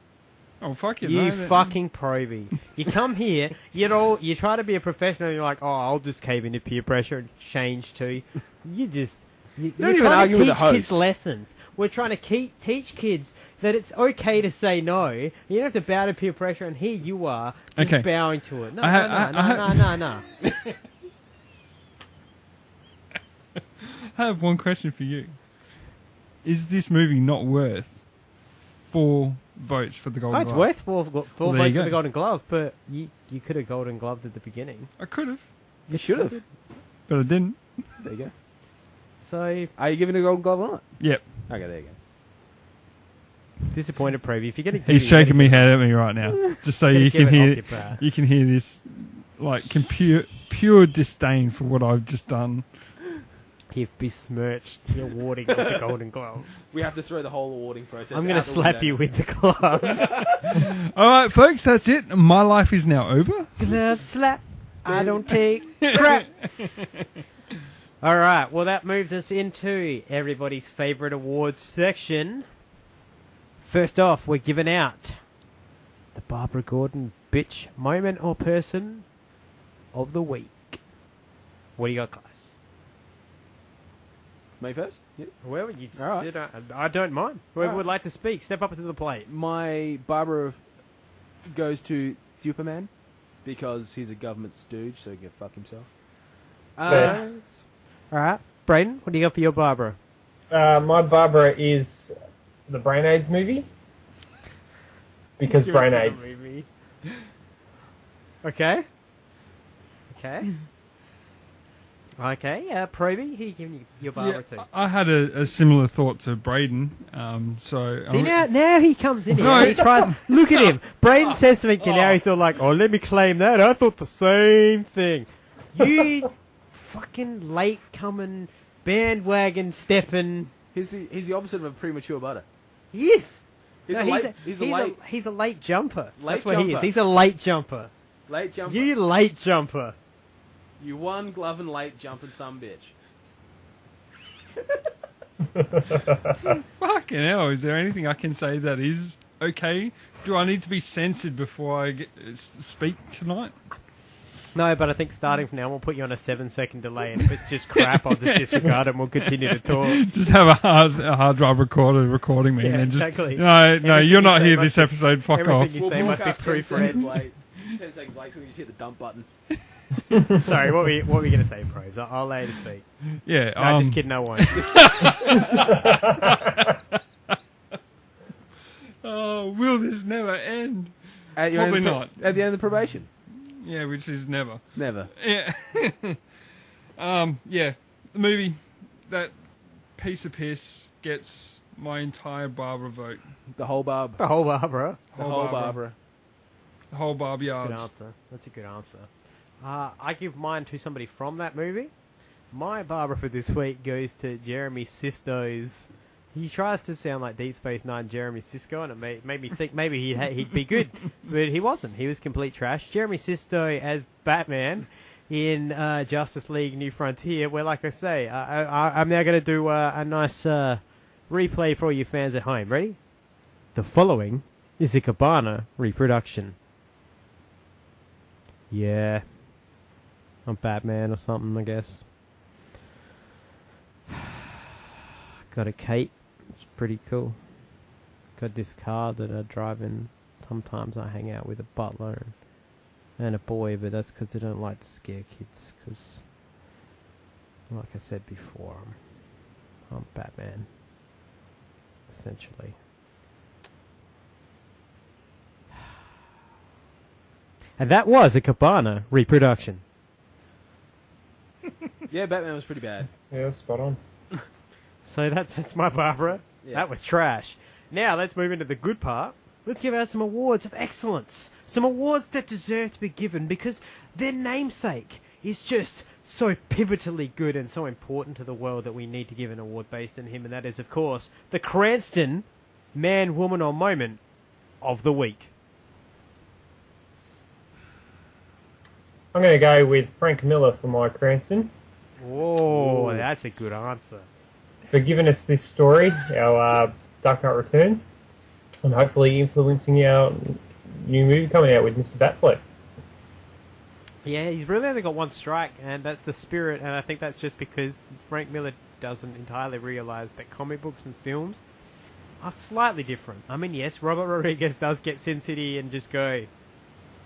Oh, fuck it. You no, fucking Probie. You come here, you try to be a professional, and you're like, oh, I'll just cave into peer pressure and change too. You just... You're don't even trying argue to with teach the host. kids lessons. We're trying to teach kids that it's okay to say no. You don't have to bow to peer pressure, and here you are, just bowing to it. No. I have one question for you. Is this movie not worth 4 votes for the Golden It's Glove? worth 4 Well, votes there for you go. the Golden Glove, but you could have Golden Gloved at the beginning. I could have. You should have. But I didn't. There you go. So, are you giving a golden glove or not? Yep. Okay, there you go. Disappointed, Probie. If you're getting, He's shaking me head at me right now, just so you Give can it off hear. your brow. You can hear this, like pure disdain for what I've just done. You've besmirched the awarding of the Golden Glove. We have to throw the whole awarding process. I'm going to slap you with the glove. All right, folks, that's it. My life is now over. Glove slap. I don't take crap. All right. Well, that moves us into everybody's favourite awards section. First off, we're giving out the Barbara Gordon bitch moment or person of the week. What do you got, guys? Me first? Yeah. Well, you All right. I don't mind. Whoever All right. would like to speak, step up to the plate. My Barbara goes to Superman because he's a government stooge, so he can fuck himself. Yeah. All right. Braden, what do you got for your Barbara? My Barbara is the Brain AIDS movie. Because Give Brain it to AIDS. the movie. Okay. Okay. Okay, Probie, who you giving your Barbara to? I had a similar thought to Braden. So See, now he comes in here No. and he tries... Look at him. Braden says something and now he's all like, oh, let me claim that. I thought the same thing. You fucking late-coming, bandwagon stepping... He's the opposite of a premature butter. He is. He's No, a late. He's a late jumper. Late That's what he is. jumper. He's a late jumper. Late jumper. You late jumper. You won glove and late jumping some bitch. fucking hell, is there anything I can say that is okay? Do I need to be censored before I speak tonight? No, but I think starting from now, we'll put you on a 7-second delay, and if it's just crap, I'll just disregard it and we'll continue to talk. Just have a hard drive recorder recording me, Yeah, and then just exactly. no, Everything you're not you say here must this be- episode. Fuck off. everything you say must be broadcast 10 proofread. seconds late. 10 seconds late, so we just hit the dump button. Sorry, what were you going to say, Pros? I'll let you speak. Yeah, No, just kidding, I won't. Oh, will this never end? At your Probably end not. At the end of the probation. Yeah, which is never. Never. Yeah. Yeah. The movie, that piece of piss gets my entire Barbara vote. The whole Barb. The whole Barbara. The whole Barbara. The whole Barb That's a yards. good answer. That's a good answer. I give mine to somebody from that movie. My Barbara for this week goes to Jeremy Sisto's. He tries to sound like Deep Space Nine Jeremy Sisko, and it made me think maybe he'd be good, but he wasn't. He was complete trash. Jeremy Sisto as Batman in Justice League New Frontier, where, like I say, I'm now going to do a nice replay for all you fans at home. Ready? The following is a Cabana reproduction. Yeah. I'm Batman or something, I guess. Got a cape. It's pretty cool. Got this car that I drive in. Sometimes I hang out with a butler and a boy, but that's because they don't like to scare kids. Because, like I said before, I'm Batman. Essentially. And that was a Cabana reproduction. Yeah, Batman was pretty bad. Yeah, spot on. So that's my Barbara. Yeah. That was trash. Now let's move into the good part. Let's give out some awards of excellence. Some awards that deserve to be given because their namesake is just so pivotally good and so important to the world that we need to give an award based on him. And that is, of course, the Cranston Man, Woman or Moment of the Week. I'm going to go with Frank Miller for my Cranston. Whoa, that's a good answer. For giving us this story, our Dark Knight Returns, and hopefully influencing our new movie coming out with Mr. Batfleck. Yeah, he's really only got one strike, and that's the spirit, and I think that's just because Frank Miller doesn't entirely realise that comic books and films are slightly different. I mean, yes, Robert Rodriguez does get Sin City and just go,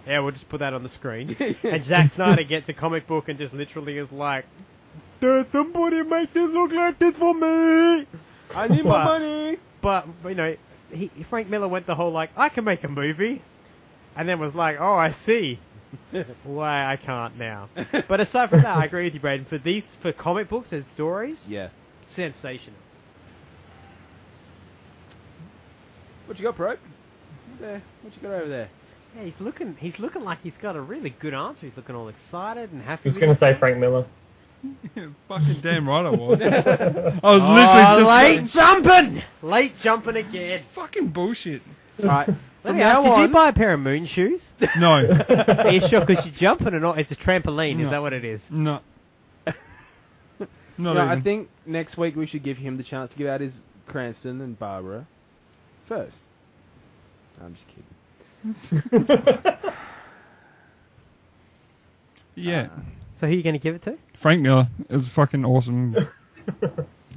yeah, we'll just put that on the screen. And Zack Snyder gets a comic book and just literally is like, "Did somebody make this look like this for me? I need my money." But, you know, Frank Miller went the whole, like, I can make a movie. And then was like, oh, I see why I can't now. But aside from that, I agree with you, Braden. For comic books and stories, Yeah. sensational. What you got, Pro? There. What you got over there? Yeah, he's looking like he's got a really good answer. He's looking all excited and happy. I was going to say Frank Miller. Yeah, fucking damn right I was. I was literally just late jumping again. fucking bullshit. Right. Let From me ask, now did you on, buy a pair of moon shoes? No, Are you sure? Because you're jumping or not? It's a trampoline. No. Is that what it is? no, not no, even. I think next week we should give him the chance to give out his Cranston and Barbara first. I'm just kidding. Yeah, So who are you going to give it to? Frank Miller is fucking awesome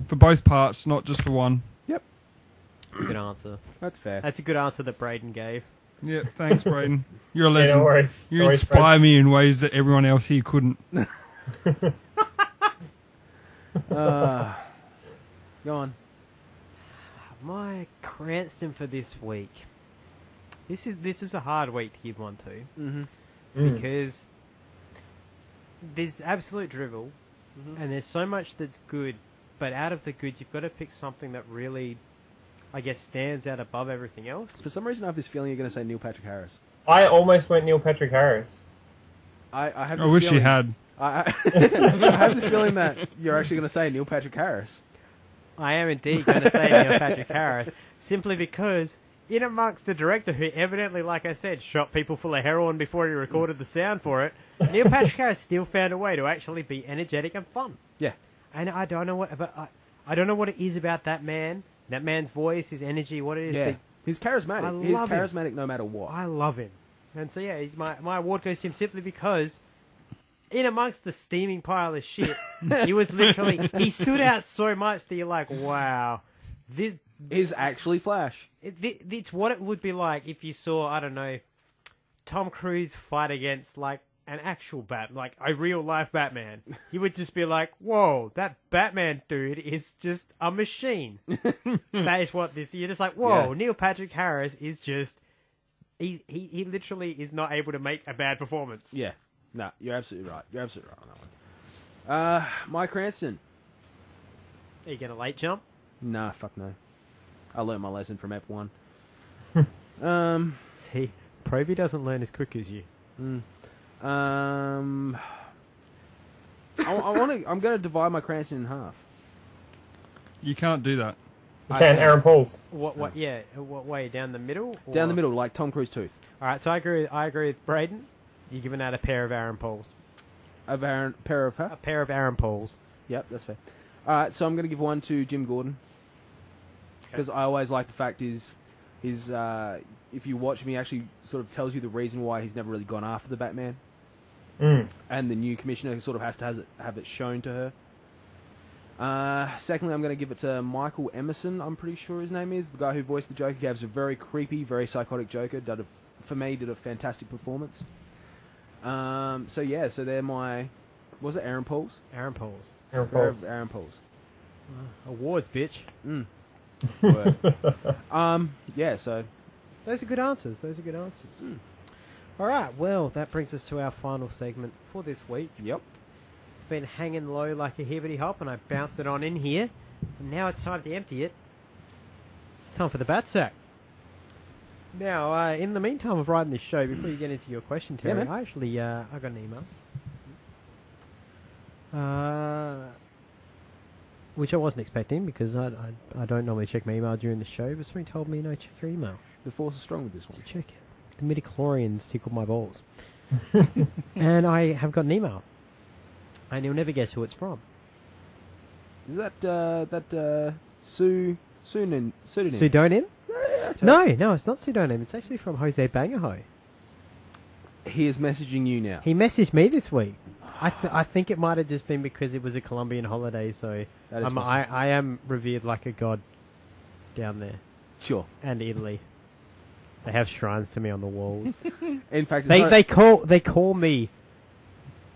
for both parts, not just for one. Good answer. That's fair. That's a good answer that Braden gave. Yeah, thanks, Braden. You're a Yeah, legend. don't worry. You Don't worry, inspire me in ways that everyone else here couldn't. Go on. My Cranston for this week. This is a hard week to give one to. Mm-hmm. Because there's absolute drivel, and there's so much that's good, but out of the good, you've got to pick something that really, I guess, stands out above everything else. For some reason, I have this feeling you're going to say Neil Patrick Harris. I almost went Neil Patrick Harris. I have. I This wish you feeling, had. I have this feeling that you're actually going to say Neil Patrick Harris. I am indeed going to say Neil Patrick Harris, simply because in amongst the director who evidently, like I said, shot people full of heroin before he recorded the sound for it, Neil Patrick Harris still found a way to actually be energetic and fun. Yeah. And I don't know I don't know what it is about that man, that man's voice, his energy, what it is. Yeah. But He's charismatic. I He's love him. charismatic no matter what. I love him. And so, yeah, my award goes to him simply because in amongst the steaming pile of shit, he was literally, he stood out so much that you're like, wow. This is actually Flash. It's what it would be like if you saw, I don't know, Tom Cruise fight against, like, an actual like a real life Batman. You would just be like, whoa, that Batman dude is just a machine. That is what this, you're just like, whoa, Yeah. Neil Patrick Harris is just, he literally is not able to make a bad performance. Yeah. No, you're absolutely right. You're absolutely right on that one. Mike Cranston. Are you going to late jump? Nah, fuck no. I learned my lesson from F1. See, Probie doesn't learn as quick as you. I'm going to divide my Cranston in half. You can't do that. You can, Aaron Pauls. What way? Down the middle? Or? Down the middle, like Tom Cruise tooth. Alright, so I agree with Braden. You're giving out a pair of Aaron Pauls. A pair of A pair of Aaron Pauls. Yep, that's fair. Alright, so I'm going to give one to Jim Gordon. Because I always like the fact is, if you watch him, he actually sort of tells you the reason why he's never really gone after the Batman. And the new commissioner sort of has to have it shown to her. Secondly, I'm going to give it to Michael Emerson, I'm pretty sure his name is. The guy who voiced the Joker. He gave us a very creepy, very psychotic Joker. For me, did a fantastic performance. So they're my... Was it Aaron Pauls? Aaron Pauls. Aaron Pauls. Awards, bitch. Word. So... Those are good answers. All right, well, that brings us to our final segment for this week. Yep. It's been hanging low like a hibbity hop, and I bounced it on in here. And now it's time to empty it. It's time for the bat sack. Now, in the meantime of writing this show, before you get into your question, Terry, man. I actually I got an email. Which I wasn't expecting because I don't normally check my email during the show, but somebody told me, no, check your email. The force is strong with this one. Check it. The midichlorians tickled my balls. And I have got an email. And you'll never guess who it's from. Is that pseudonym? Pseudonym? No, it's not pseudonym. It's actually from Jose Bangaho. He is messaging you now. He messaged me this week. I think it might have just been because it was a Colombian holiday, so I am revered like a god down there. Sure. And Italy. They have shrines to me on the walls. In fact, they call me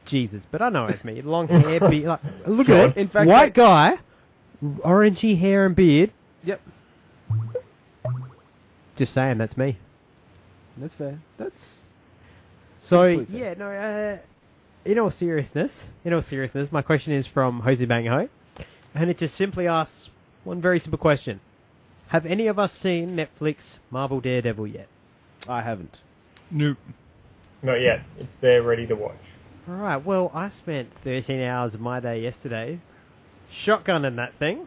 Jesus, but I know it's me. Long hair, beard. Like, look at it. In fact, white guy, orangey hair and beard. Yep. Just saying, that's me. That's fair. That's so. completely fair. Yeah, no. In all seriousness, my question is from Jose Bangaho, and it just simply asks one very simple question: have any of us seen Netflix Marvel Daredevil yet? I haven't. Nope. Not yet. It's there, ready to watch. All right. Well, I spent 13 hours of my day yesterday shotgunning that thing,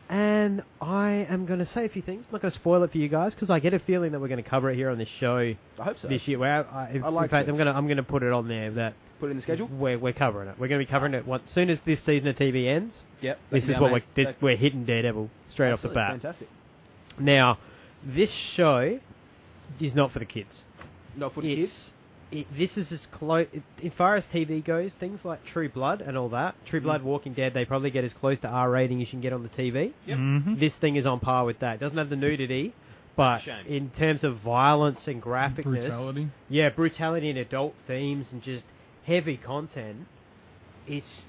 and I am going to say a few things. I'm not going to spoil it for you guys because I get a feeling that we're going to cover it here on this show. I hope so. This year. Well, in fact, I'm going to put it on there that. Put it in the schedule? We're covering it. We're going to be covering it as soon as this season of TV ends. Yep. This is what we're hitting Daredevil straight off the bat. Fantastic. Now, this show is not for the kids. Not for the kids? This is as close... As far as TV goes, things like True Blood and all that, True Blood, Walking Dead, they probably get as close to R rating as you can get on the TV. Yep. Mm-hmm. This thing is on par with that. It doesn't have the nudity, but in terms of violence and graphicness... Brutality. Yeah, brutality and adult themes and just... heavy content. It's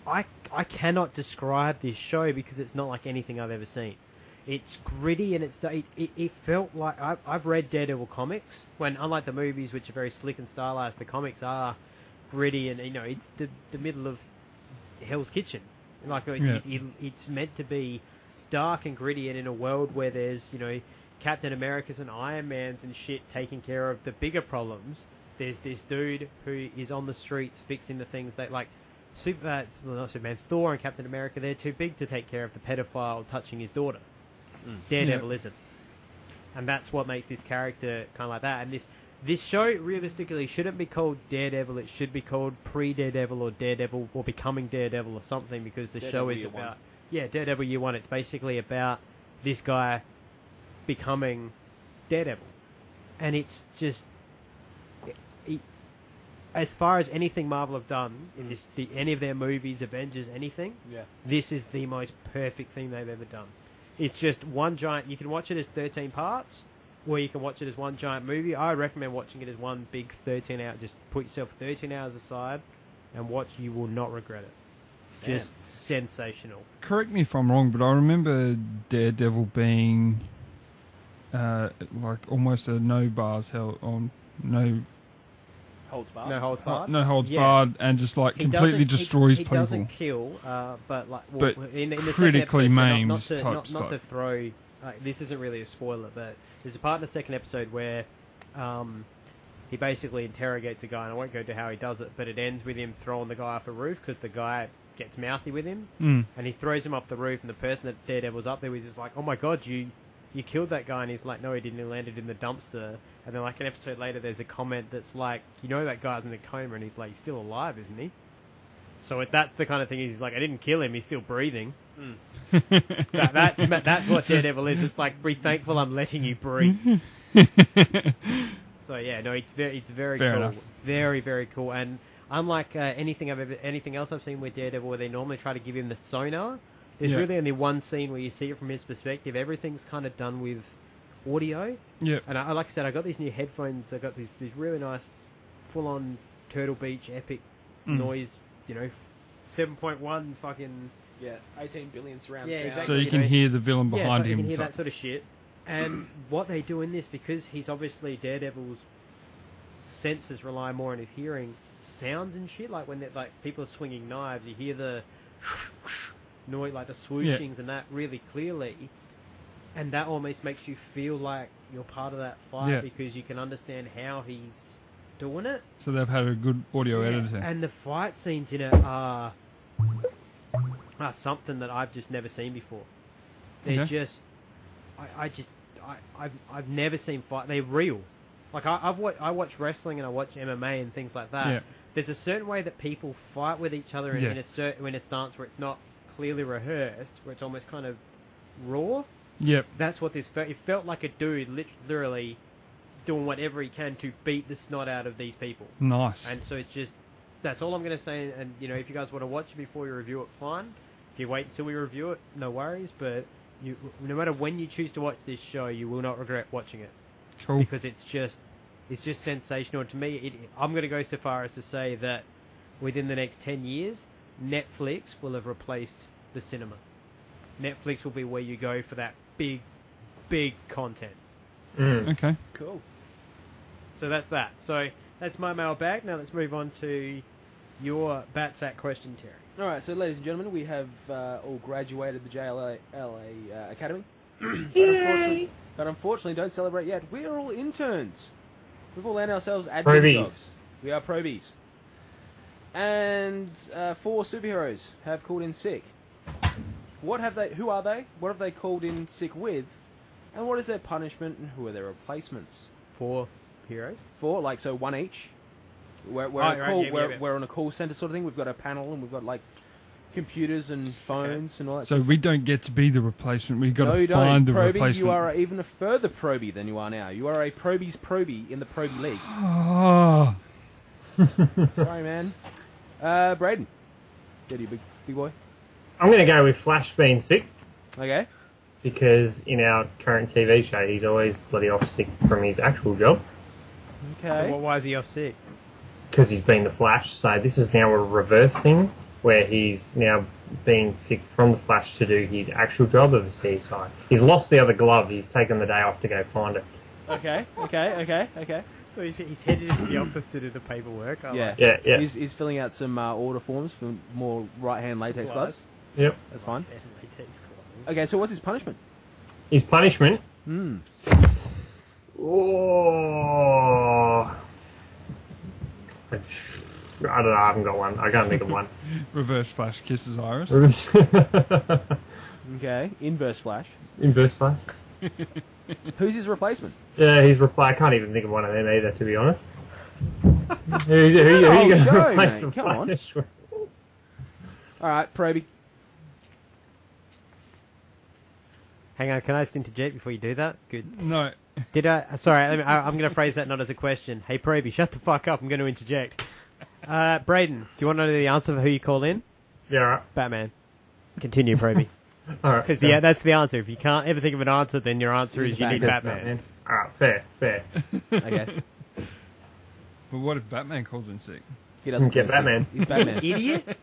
I cannot describe this show because it's not like anything I've ever seen. It's gritty and it felt like I've read Daredevil comics when, unlike the movies which are very slick and stylized, the comics are gritty and it's the middle of Hell's Kitchen. Like it's meant to be dark and gritty, and in a world where there's Captain America's and Iron Man's and shit taking care of the bigger problems. There's this dude who is on the streets fixing the things that, like, not Superman, Thor and Captain America, they're too big to take care of the pedophile touching his daughter. Daredevil isn't. And that's what makes this character kind of like that. And this show, realistically, shouldn't be called Daredevil. It should be called Pre-Daredevil or Daredevil or Becoming Daredevil or something, because the show is about... Yeah, Daredevil Year One. It's basically about this guy becoming Daredevil. And it's just... as far as anything Marvel have done in any of their movies, Avengers, anything, this is the most perfect thing they've ever done. It's just one giant... You can watch it as 13 parts, or you can watch it as one giant movie. I recommend watching it as one big 13 hour... Just put yourself 13 hours aside and watch. You will not regret it. Just sensational. Correct me if I'm wrong, but I remember Daredevil being like almost a no bars held on no holds barred. No holds barred. No holds barred, and just like completely destroys people. He doesn't kill, but like in the critically maimed not to throw. This isn't really a spoiler, but there's a part in the second episode where he basically interrogates a guy, and I won't go to how he does it, but it ends with him throwing the guy off a roof because the guy gets mouthy with him, and he throws him off the roof, and the person that Daredevil's up there with is like, "Oh my god, you killed that guy," and he's like, "No, he didn't. He landed in the dumpster." And then like an episode later, there's a comment that's like, "That guy's in a coma," and he's like, "He's still alive, isn't he?" So that's the kind of thing. He's like, "I didn't kill him. He's still breathing." That's what Daredevil is. It's like, be thankful I'm letting you breathe. So yeah, no, it's very Fair cool, enough. very very cool. And unlike anything else I've seen with Daredevil, where they normally try to give him the sonar, there's really only one scene where you see it from his perspective. Everything's kind of done with audio. Yeah. And like I said, I got these new headphones. I got these really nice, full-on Turtle Beach epic noise. 7.1 fucking 18 billion surround Yeah, sound. exactly. So you can hear the villain behind so you him. can hear that sort of shit. And what they do in this, because he's obviously Daredevil's senses rely more on his hearing, sounds and shit, like when like people are swinging knives, you hear the noise, like the swooshings and that really clearly, and that almost makes you feel like you're part of that fight because you can understand how he's doing it. So they've had a good audio editor. And the fight scenes in it are something that I've just never seen before. They're just, I've never seen fight. They're real. Like I watch wrestling and I watch MMA and things like that. Yeah. There's a certain way that people fight with each other in a stance where it's not clearly rehearsed, where it's almost kind of raw. Yep. That's what this felt. It felt like a dude literally doing whatever he can to beat the snot out of these people. Nice. And so it's just, that's all I'm going to say. And, you know, if you guys want to watch it before you review it, fine. If you wait until we review it, no worries. But no matter when you choose to watch this show, you will not regret watching it. Cool. Because it's just sensational. To me, I'm going to go so far as to say that within the next 10 years, Netflix will have replaced the cinema. Netflix will be where you go for that big content. Okay. Cool. So that's that. So that's my mailbag. Now let's move on to your Batsack question, Terry. All right, so ladies and gentlemen, we have all graduated the JLA Academy. but unfortunately don't celebrate yet. We are all interns. We've all landed ourselves admin jobs. We are probies. And 4 superheroes have called in sick. Who are they? What have they called in sick with? And what is their punishment and who are their replacements? 4 heroes? 4, like, so 1 each. We're on a call center sort of thing. We've got a panel and we've got, like, computers and phones and all that. So we don't get to be the replacement. We've got to find the Probie, replacement. You are even a further probie than you are now. You are a probie's probie in the Probie League. Oh. Sorry, man. Braden. Get you, big boy. I'm going to go with Flash being sick. Okay. Because in our current TV show, he's always bloody off sick from his actual job. Okay. So why is he off sick? Because he's been the Flash. So this is now a reverse thing, where he's now being sick from the Flash to do his actual job of the CSI. He's lost the other glove. He's taken the day off to go find it. Okay. So he's headed into the office to do the paperwork. Yeah. He's filling out some order forms for more right-hand latex gloves. Yep. That's fine. Okay, so what's his punishment? His punishment? Oh. I don't know, I haven't got one. I can't think of one. Reverse Flash kisses Iris. Okay, inverse Flash. Inverse Flash. Who's his replacement? Yeah, I can't even think of one of them either, to be honest. who are you going to replace mate, come on. Alright, Probie. Hang on, can I just interject before you do that? Good. No. Did I? Sorry, I'm going to phrase that not as a question. Hey, Probie, shut the fuck up. I'm going to interject. Braden, do you want to know the answer for who you call in? Yeah, right. Batman. Continue, Probie. Alright. Because that's the answer. If you can't ever think of an answer, then your answer is you need Batman. Alright, fair. Okay. But what if Batman calls in sick? He doesn't get Batman. He's Batman. Idiot.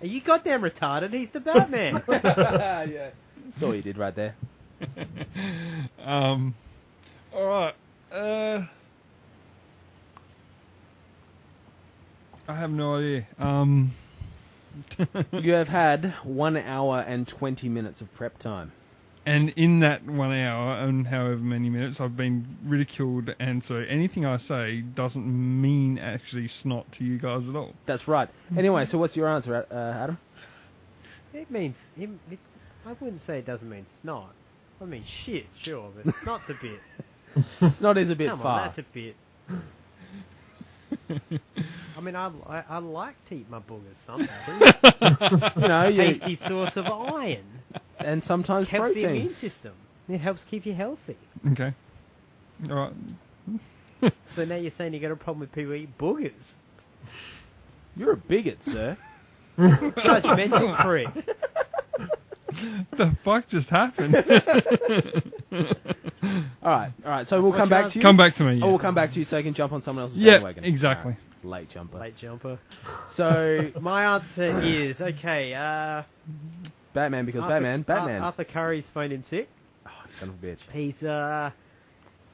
Are you goddamn retarded? He's the Batman. Yeah. Saw what you did right there. Alright. I have no idea. You have had 1 hour and 20 minutes of prep time. And in that 1 hour and however many minutes, I've been ridiculed, and so anything I say doesn't mean actually snot to you guys at all. That's right. Anyway, so what's your answer, Adam? It means... I wouldn't say it doesn't mean snot. I mean shit, sure, but snot's a bit... Snot is a bit Come far. on, that's a bit... I mean, I like to eat my boogers sometimes. You know, tasty source of iron. And sometimes helps protein. the immune system. It helps keep you healthy. Okay. All right. So now you're saying you got a problem with people eating boogers? You're a bigot, sir. Judgmental prick. The fuck just happened? All right. So we'll come back to you. Come back to me. Yeah. Or we'll come back to you so you can jump on someone else's Yeah, bandwagon. exactly. Right. Late jumper. So my answer is okay. Batman, because Batman. Arthur Curry's phoned in sick. Oh, son of a bitch.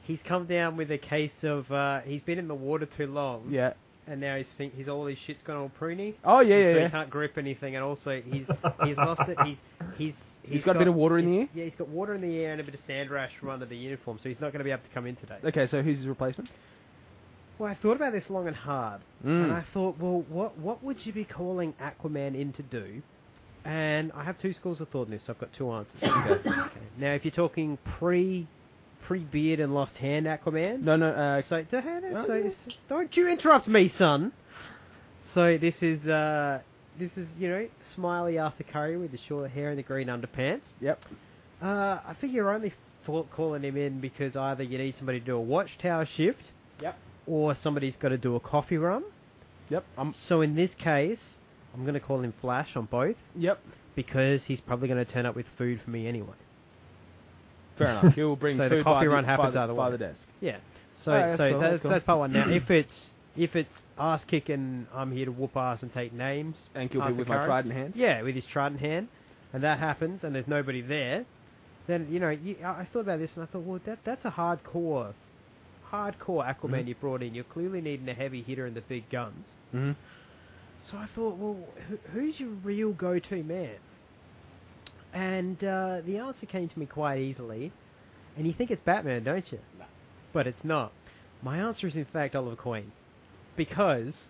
He's come down with a case of he's been in the water too long. Yeah. And now he's all his shit's gone all pruny. Oh yeah, so yeah. he can't grip anything, and also he's lost it. He's got a bit of water in the air. Yeah, he's got water in the air and a bit of sand rash from under the uniform, so he's not going to be able to come in today. Okay, so who's his replacement? Well, I thought about this long and hard, and I thought, well, what would you be calling Aquaman in to do? And I have two schools of thought in this, so I've got two answers. Okay. Now, if you're talking pre-beard and lost hand Aquaman... No. So don't you interrupt me, son! So this is smiley Arthur Curry with the short hair and the green underpants. Yep. I think you're only calling him in because either you need somebody to do a watchtower shift... Yep. Or somebody's got to do a coffee run. Yep. So in this case, I'm going to call him Flash on both. Yep. Because he's probably going to turn up with food for me anyway. Fair enough. He'll bring so food the coffee by run happens either way. By the desk. Yeah. So that's cool. That's part one. Now, if it's ass kicking, I'm here to whoop ass and take names. And kill people with my trident hand. Yeah, with his trident hand, and that happens, and there's nobody there. Then I thought about this, and I thought, well, that's a hardcore Aquaman you brought in. You're clearly needing a heavy hitter and the big guns. Mm-hmm. So I thought, well, who's your real go-to man? And the answer came to me quite easily. And you think it's Batman, don't you? No. But it's not. My answer is, in fact, Oliver Queen. Because,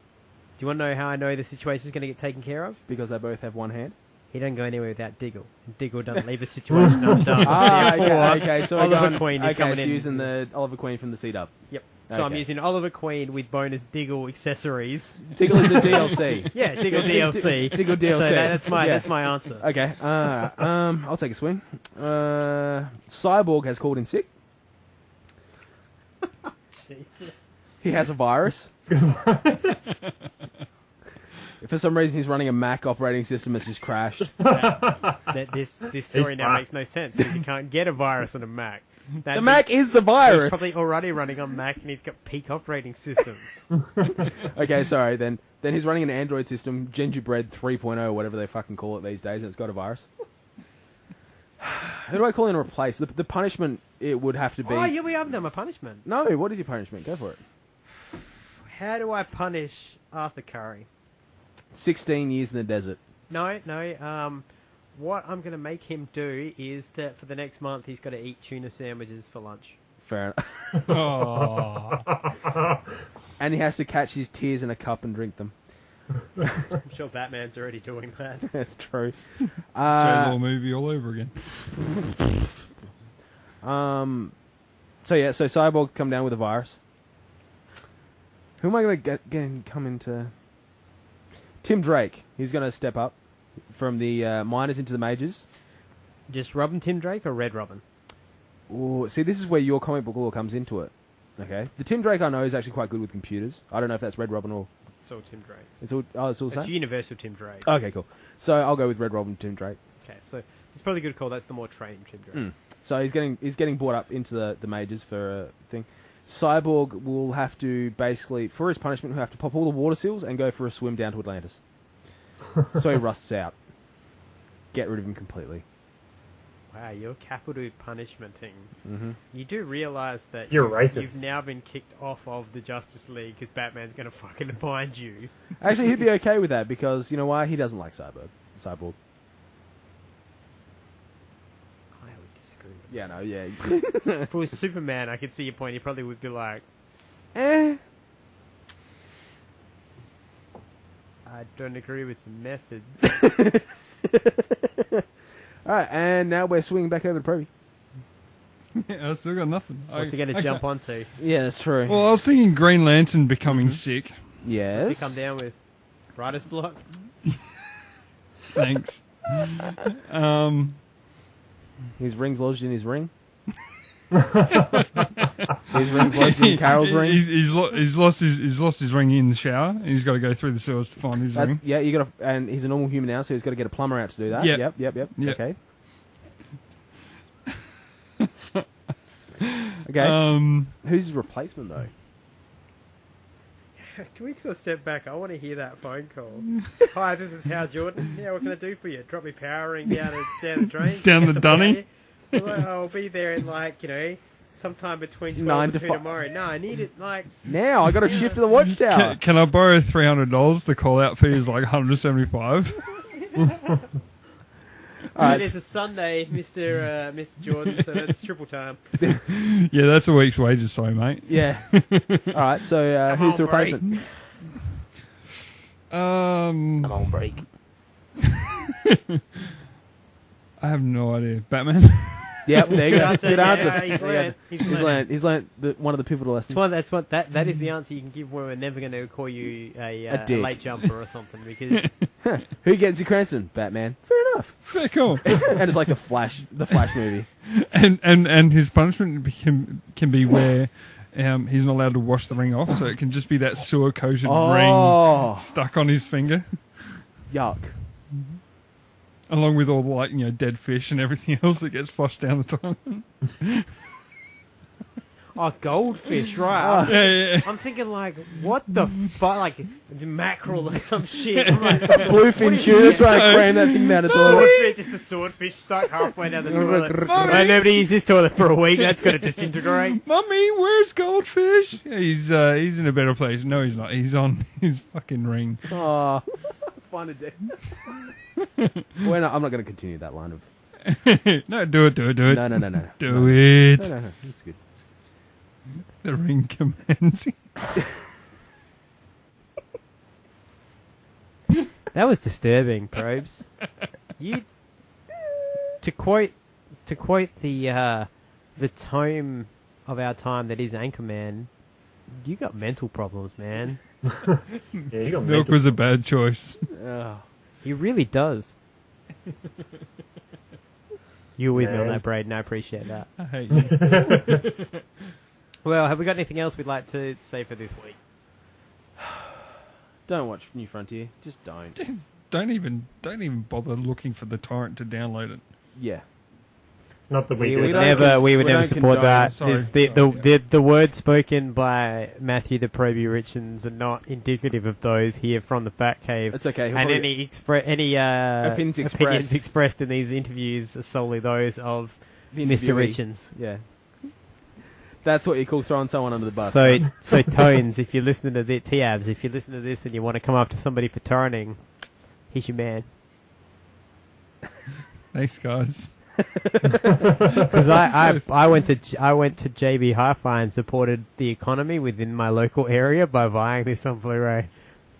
do you want to know how I know the situation's going to get taken care of? Because they both have one hand? He doesn't go anywhere without Diggle. Diggle doesn't leave the situation undone. Okay. So Oliver Queen is coming in. Using the Oliver Queen from the C-Dub. Yep. So I'm using Oliver Queen with bonus Diggle accessories. Diggle is the DLC. Yeah, Diggle DLC. Diggle DLC. So that's my answer. Okay. I'll take a swing. Cyborg has called in sick. Jesus. He has a virus. For some reason, he's running a Mac operating system that's just crashed. This story now makes no sense because you can't get a virus on a Mac. The Mac is the virus. He's probably already running on Mac and he's got peak operating systems. Okay, sorry. Then he's running an Android system, Gingerbread 3.0, whatever they fucking call it these days, and it's got a virus. Who do I call in replace? The punishment, it would have to be... Oh, yeah, we haven't done a punishment. No, what is your punishment? Go for it. How do I punish Arthur Curry? 16 years in the desert. No. What I'm going to make him do is that for the next month he's got to eat tuna sandwiches for lunch. Fair enough. And he has to catch his tears in a cup and drink them. I'm sure Batman's already doing that. That's true. J-Law movie all over again. So Cyborg come down with a virus. Who am I going to get come into... Tim Drake. He's going to step up from the minors into the majors. Just Robin Tim Drake or Red Robin? Ooh, see, this is where your comic book lore comes into it. Okay, the Tim Drake I know is actually quite good with computers. I don't know if that's Red Robin or... It's all Tim Drake. It's all the same? It's Universal Tim Drake. Okay, cool. So I'll go with Red Robin Tim Drake. Okay, so it's probably a good call. That's the more trained Tim Drake. So he's getting brought up into the majors for a thing. Cyborg will have to basically, for his punishment, he'll have to pop all the water seals and go for a swim down to Atlantis. So he rusts out. Get rid of him completely. Wow, you're capital punishmenting. Mm-hmm. You do realise that you're racist. You've now been kicked off of the Justice League because Batman's going to fucking bind you. Actually, he'd be okay with that because, you know why? He doesn't like Cyborg. I would disagree. Yeah, no, yeah. If it was Superman, I could see your point. He probably would be like, I don't agree with the methods. Alright, and now we're swinging back over to Probie. Yeah, I still got nothing. What's he going to jump onto? Yeah, that's true. Well, I was thinking Green Lantern becoming sick. Yes. What's he come down with? Writer's block? Thanks. His ring's lodged in his ring. His ring's lodged in Carol's ring. He's lost his ring in the shower, and he's got to go through the sewers to find his ring. Yeah, you got to, and he's a normal human now, so he's got to get a plumber out to do that. Yep. Yep. Okay. Who's his replacement though? Can we still step back? I want to hear that phone call. Hi, this is Hal Jordan. Yeah, what can I do for you? Drop me power ring down the drain. Down the dunny? Well, I'll be there in sometime between 12 9 and to 2 fi- tomorrow. No, I need it Now I got to shift to the watchtower. Can I borrow $300? The call out fee is like $175. And it's a Sunday, Mr. Jordan, so that's triple time. Yeah, that's a week's wages, sorry, mate. Yeah. All right. So who's the replacement? I'm on break. I have no idea. Batman. Yep, there you go. Answer, Good answer. yeah, he's learned. He's learned one of the pivotal lessons. That is the answer you can give when we're never going to call you a dick. late jumper or something because Who gets your Cranston? Batman. Fair enough. Very cool. And it's like the Flash movie. And his punishment can be where he's not allowed to wash the ring off, so it can just be that sewer coated ring stuck on his finger. Yuck. Along with all the dead fish and everything else that gets flushed down the toilet. Oh, goldfish, right. Yeah. I'm thinking what the fuck, like mackerel or some shit. I'm like, Bluefin tuna trying to cram that thing down the toilet. Swordfish, just a swordfish stuck halfway down the toilet. Nobody used this toilet for a week, that's got to disintegrate. Mummy, where's Goldfish? He's in a better place. No, he's not. He's on his fucking ring. Oh, find a dick. I'm not going to continue that line of... No, do it. No. Do it. No. It's good. The ring commencing. That was disturbing, Probes. You to quote the tome of our time that is Anchorman. You got mental problems, man. Yeah, you got Milk was a bad choice. He really does. You're with me on that, Braden. I appreciate that. I hate you. Well, have we got anything else we'd like to say for this week? Don't watch New Frontier. Just don't. Don't even bother looking for the torrent to download it. Yeah. Not that we would do. we would never support that. Sorry. The words spoken by Matthew the Probie Richards are not indicative of those here from the Batcave. It's okay. And any opinions expressed in these interviews are solely those of Mr. Richards. Yeah. That's what you call throwing someone under the bus. So Tones, if you're listening to the T-Abs, if you listen to this and you want to come after somebody for torrenting, he's your man. Thanks, guys. Because I went to JB Hi-Fi and supported the economy within my local area by buying this on Blu-ray.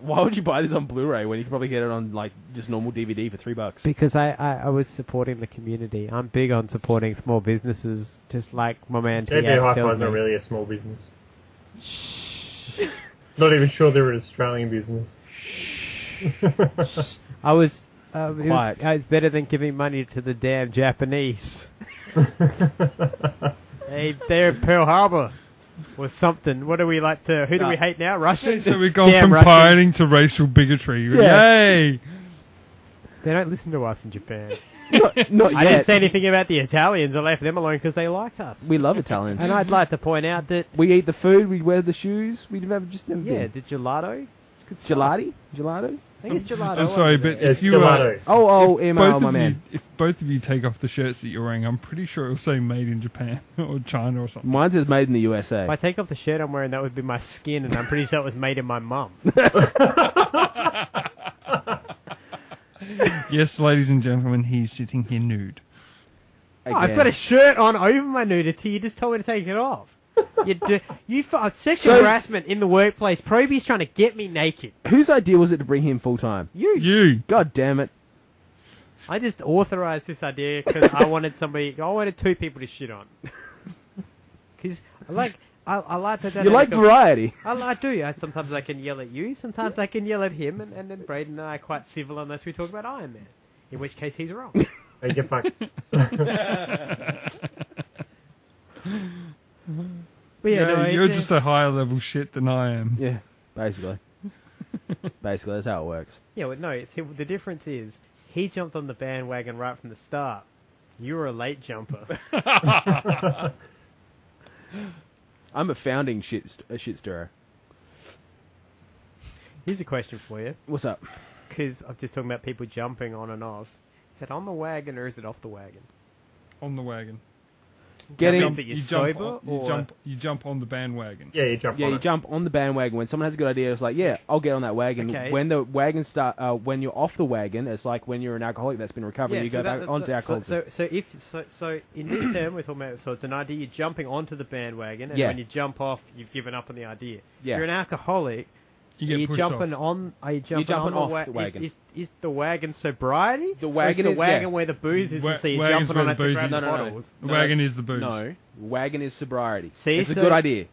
Why would you buy this on Blu-ray when you could probably get it on just normal DVD for $3? Because I was supporting the community. I'm big on supporting small businesses, just like my man JB T-Abs Hi-Fi tells is not me. really a small business. Not even sure they're an Australian business. I was. Quiet. It's better than giving money to the damn Japanese. Hey, they're Pearl Harbor or something. What do we like to? Who do we hate now? Russians. So we've gone Damn from Russians. pirating to racial bigotry. Yeah. Yay! They don't listen to us in Japan. Not yet. I didn't say anything about the Italians. I left them alone because they like us. We love Italians. And I'd like to point out that we eat the food, we wear the shoes, we never been. the gelato. Gelato? I think it's gelato. I'm sorry, but if you gelato. email my man. If both of you take off the shirts that you're wearing, I'm pretty sure it'll say made in Japan or China or something. Mine says made in the USA. If I take off the shirt I'm wearing, that would be my skin, and I'm pretty sure it was made in my mum. Yes, ladies and gentlemen, he's sitting here nude. I've got a shirt on over my nudity. You just told me to take it off. Sexual harassment in the workplace. Probie's trying to get me naked. Whose idea was it to bring him full time? You. God damn it. I just authorized this idea because I wanted two people to shit on. Because I like that. You like variety. I do. Sometimes I can yell at you. Sometimes I can yell at him. And then Braden and I are quite civil unless we talk about Iron Man. In which case he's wrong. Hey, get back. But you're just a higher level shit than I am. Yeah, basically. Basically, that's how it works. Yeah, well, no. The difference is he jumped on the bandwagon right from the start. You were a late jumper. I'm a founding shit stirrer. Here's a question for you. What's up? Because I'm just talking about people jumping on and off. Is it on the wagon or is it off the wagon? On the wagon. Getting that you're sober, you jump on the bandwagon. Yeah, you jump on it. jump on the bandwagon. When someone has a good idea, it's like, yeah, I'll get on that wagon. Okay. When the wagon when you're off the wagon, it's like when you're an alcoholic that's been recovering, you go back onto alcoholism. So in this term we're talking about, so it's an idea, you're jumping onto the bandwagon, and Yeah. when you jump off, you've given up on the idea. Yeah. If you're an alcoholic, You are get you pushed jumping off. on? Are you jumping, jumping on off the wagon. Is the wagon sobriety? The Or wagon is is- the wagon yeah. where the booze is, and so you're Wagon's jumping where on the it to booze grab is. the No, no, no. bottles. The wagon is the booze. No, wagon is sobriety. See, it's a so- good idea.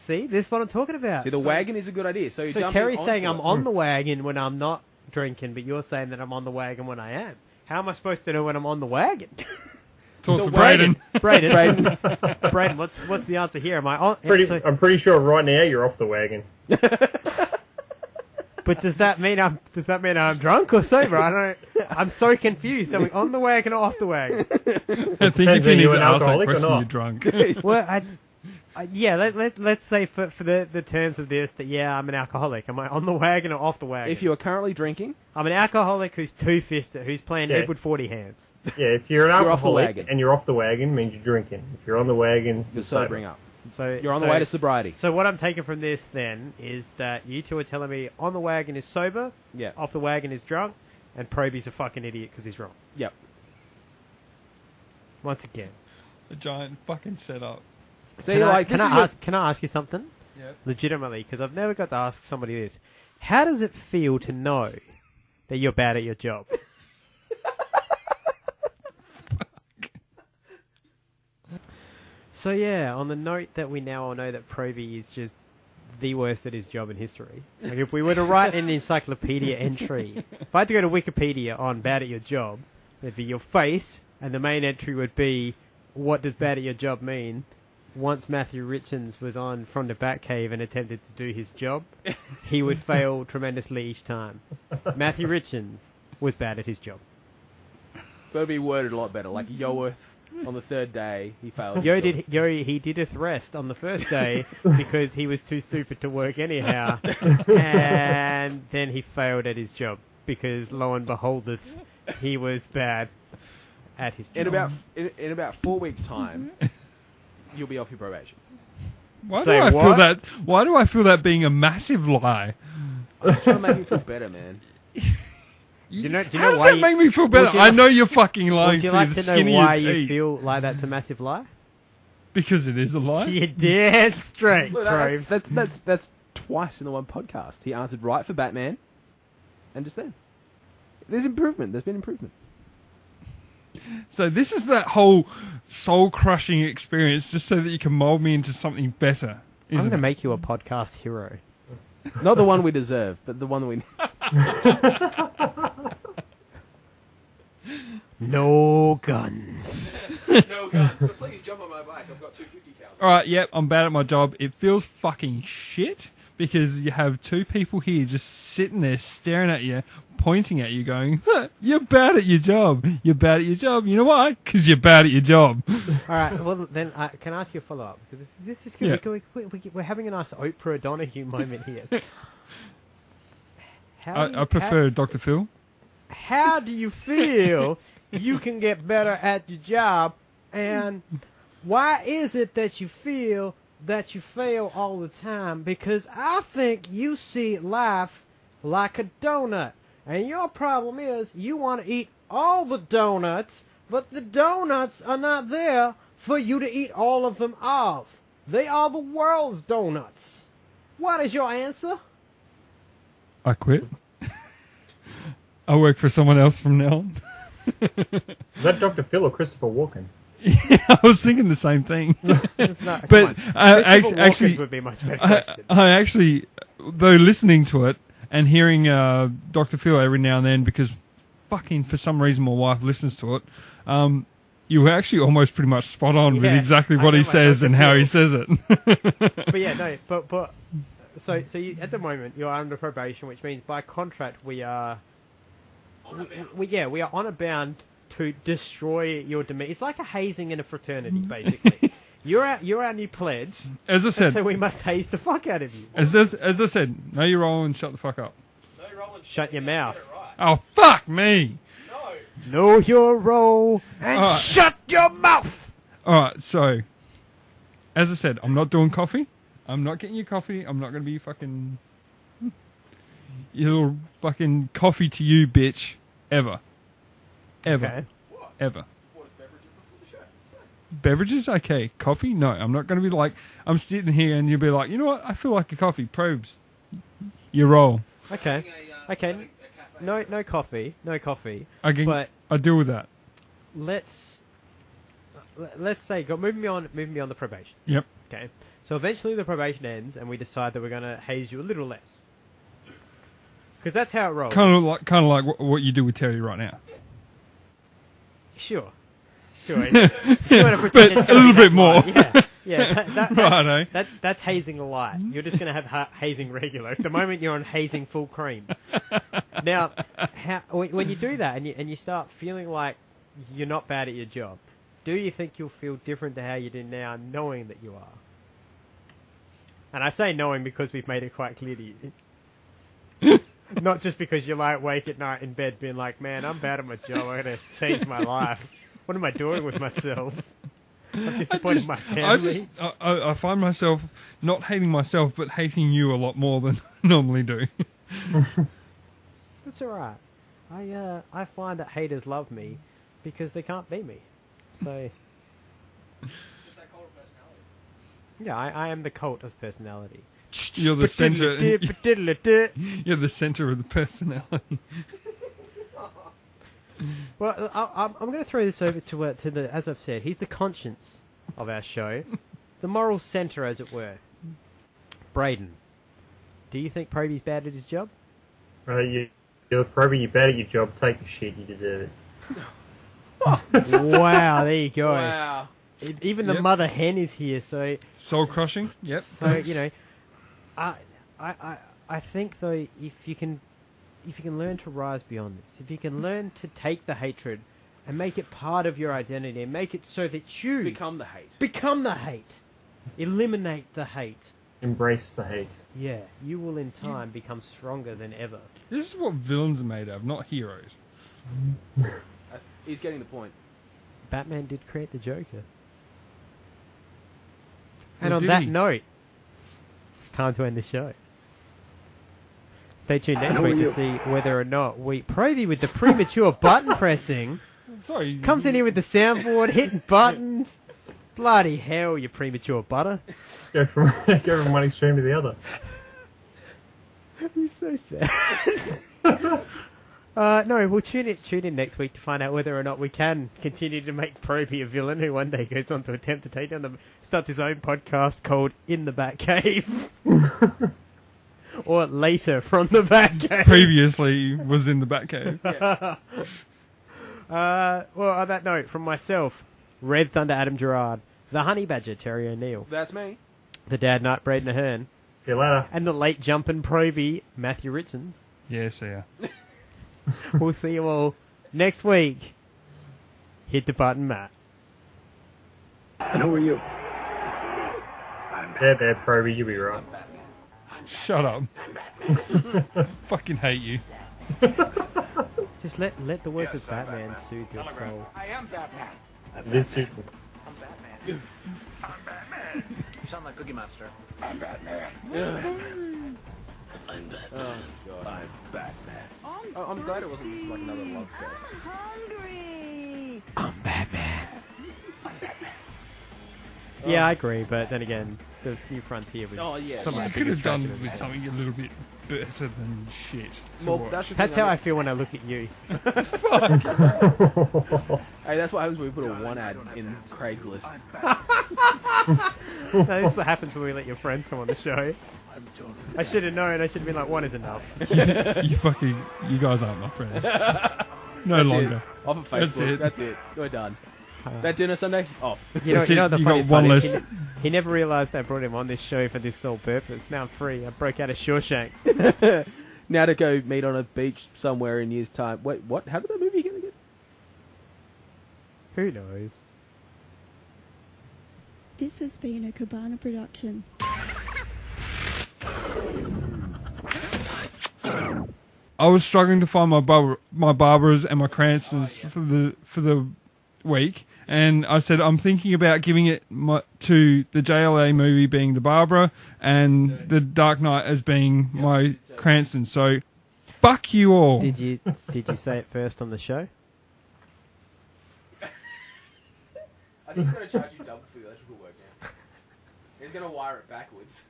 See, this is what I'm talking about. See, the wagon is a good idea. So, you're jumping Terry's onto saying it. I'm on the wagon when I'm not drinking, but you're saying that I'm on the wagon when I am. How am I supposed to know when I'm on the wagon? Talk The to Braden. Braden, what's the answer here? Am I on? I'm pretty sure right now you're off the wagon. But does that mean I'm drunk or sober? I'm so confused. Are we on the wagon or off the wagon? I think Depends, if are you need you to an ask that alcoholic or question, not? you're drunk. Well, let's say for the terms of this that I'm an alcoholic. Am I on the wagon or off the wagon? If you are currently drinking, I'm an alcoholic who's two-fisted, who's playing Yeah. Edward 40 hands. Yeah, if you're an You're off the alcoholic wagon. and you're off the wagon, means you're drinking. If you're on the wagon, you're sobering up. So You're on the way to sobriety. So what I'm taking from this then is that you two are telling me on the wagon is sober, Yeah. off the wagon is drunk, and Probie's a fucking idiot because he's wrong. Yep. Once again. A giant fucking setup. See, Can like, I ask you something? Yep. Legitimately, because I've never got to ask somebody this. How does it feel to know that you're bad at your job? So on the note that we now all know that Probie is just the worst at his job in history. Like if we were to write an encyclopedia entry, if I had to go to Wikipedia on bad at your job, it'd be your face, and the main entry would be, what does bad at your job mean? Once Matthew Richards was on from the Batcave and attempted to do his job, he would fail tremendously each time. Matthew Richards was bad at his job. Gotta be worded a lot better. Like Yoworth on the third day, he failed. He did a thrust on the first day because he was too stupid to work anyhow, and then he failed at his job because lo and beholdeth, he was bad at his job. In about 4 weeks' time, you'll be off your probation. Why Say do I what? feel that? Why do I feel that being a massive lie? I'm just trying to make you feel better, man. Do you know How does why that make me feel better? would you I like- know you're fucking lying Would you to like the to skin know of why your you teeth. feel like that's a massive lie? Because it is a lie. You're dead straight, Look, Probes. that's twice in the one podcast. He answered right for Batman, and just then. There's improvement. There's been improvement. So this is that whole soul-crushing experience just so that you can mold me into something better. I'm Isn't going to it? make you a podcast hero. Not the one we deserve, but the one that we... No guns. No guns, but please jump on my bike. I've got 250 cal. Alright, yep, I'm bad at my job. It feels fucking shit because you have two people here just sitting there staring at you, pointing at you going, huh, you're bad at your job. You're bad at your job. You know why? Because you're bad at your job. All right, well, then, can I ask you a follow-up? Because this is good. Yeah. We're having a nice Oprah Donahue moment here. I prefer Dr. Phil. How do you feel you can get better at your job, and why is it that you feel that you fail all the time? Because I think you see life like a donut, and your problem is you want to eat all the donuts, but the donuts are not there for you to eat all of them of. They are the world's donuts. What is your answer? I quit. I work for someone else from now on. Is that Dr. Phil or Christopher Walken? Yeah, I was thinking the same thing. Come But on. actually, would be a much better question. I actually, though listening to it and hearing Dr. Phil every now and then, because fucking for some reason my wife listens to it, you were actually almost pretty much spot on with exactly what he says and how he says it. But yeah, no, but so you, at the moment you're under probation, which means by contract we are we are honor bound to destroy your demeanor. It's like a hazing in a fraternity, basically. You're our new pledge. As I said, so we must haze the fuck out of you. As I said, know your role and shut the fuck up. Shut your mouth. Oh fuck me! Know your role and shut your mouth. All right, so as I said, I'm not doing coffee. I'm not getting you coffee. I'm not going to be fucking your little fucking coffee to you, bitch. Ever. Okay. Ever. Beverages? Okay. Coffee? No. I'm not going to be like, I'm sitting here and you'll be like, you know what? I feel like a coffee. Probes. You roll. Okay. Okay. No coffee. No coffee. I deal with that. Let's say move me on the probation. Yep. Okay. So eventually the probation ends and we decide that we're going to haze you a little less. Because that's how it rolls. Kind of like what you do with Terry right now. Sure. You wanna pretend But it's a gonna little be bit that more. light. Yeah. Righto. That's hazing light. You're just going to have hazing regular. At the moment, you're on hazing full cream. Now, when you do that and you start feeling like you're not bad at your job, do you think you'll feel different to how you do now, knowing that you are? And I say knowing because we've made it quite clear to you. Not just because you lie awake at night in bed being like, man, I'm bad at my job. I'm going to change my life. What am I doing with myself? I'm disappointed my family. I find myself not hating myself, but hating you a lot more than I normally do. That's alright. I find that haters love me because they can't be me. So... Yeah, I am the cult of personality. You're the center. You're the center of the personality. Well, I'm going to throw this over to the, as I've said, he's the conscience of our show, the moral center, as it were. Braden, do you think Probie's bad at his job? You're Probie. You're bad at your job. Take the shit. You deserve it. Wow, there you go. Wow. Even the mother hen is here, so soul crushing. Yep. So you know, I think though, if you can learn to rise beyond this, if you can learn to take the hatred and make it part of your identity, and make it so that you become the hate, eliminate the hate, embrace the hate. Yeah, you will in time become stronger than ever. This is what villains are made of, not heroes. He's getting the point. Batman did create the Joker. And Or on did that he? note, it's time to end the show. Stay tuned next week to see whether or not Probie with the premature button pressing Sorry. comes in here with the soundboard, hitting buttons. Bloody hell, you premature butter. Go from one extreme to the other. You're so sad. No, we'll tune in next week to find out whether or not we can continue to make Probie a villain who one day goes on to attempt to take down starts his own podcast called In the Batcave. Or later from the Batcave. Previously was in the Batcave. Well, on that note, from myself, Red Thunder Adam Gerard, the Honey Badger Terry O'Neill, That's me. the Dad Nut Braden Ahern, See you later. and the late jumping Probie Matthew Richards. Yeah, see ya. We'll see you all next week. Hit the button, Matt. And who are you? There, Probie, you'll be right. Shut up. Fucking hate you. Just let the words of Batman soothe your soul. I am Batman. This suit. I'm Batman. I'm Batman. You sound like Cookie Monster. I'm Batman. I'm Batman. Oh, God. I'm Batman. Oh, I'm glad it wasn't just like another love fest. Hungry. I'm Batman. Yeah, I agree, but then again, the New Frontier was some You of the could have biggest done tragedy with we've had. something a little bit better than shit. to Well, watch. that's the That's thing, how I feel when I look at you. Hey, that's what happens when we put a one ad in Craigslist. No, this is what happens when we let your friends come on the show. I should have known. I should have been like, one is enough. You guys aren't my friends. No That's longer. It. Off of Facebook. That's it. That's it. We're done. That dinner Sunday? Off. You know That's the it. You funny got one part is less. he never realised I brought him on this show for this sole purpose. Now I'm free. I broke out of Shawshank. Now to go meet on a beach somewhere in years' time. Wait, what? How did that movie get again? Who knows? This has been a Cabana production. I was struggling to find my Barbaras and my Cranstons for the week, and I said I'm thinking about giving it to the JLA movie being the Barbara and the Dark Knight as being my Cranston. So, fuck you all. Did you say it first on the show? I think he's going to charge you double for the electrical work now. He's going to wire it backwards.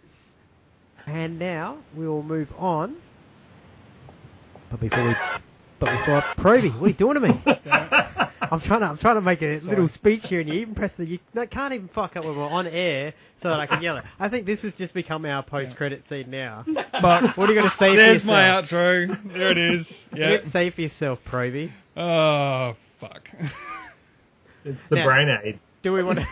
And now we will move on. But before Probie, what are you doing to me? I'm trying to make a little speech here, and you even press you can't even fuck up when we're on air so that I can yell it. I think this has just become our post-credit scene now. But what are you going to say for yourself? There's my outro. There it is. Yeah. What say for yourself, Probie? Oh, fuck. It's the brain aids. Do we want to...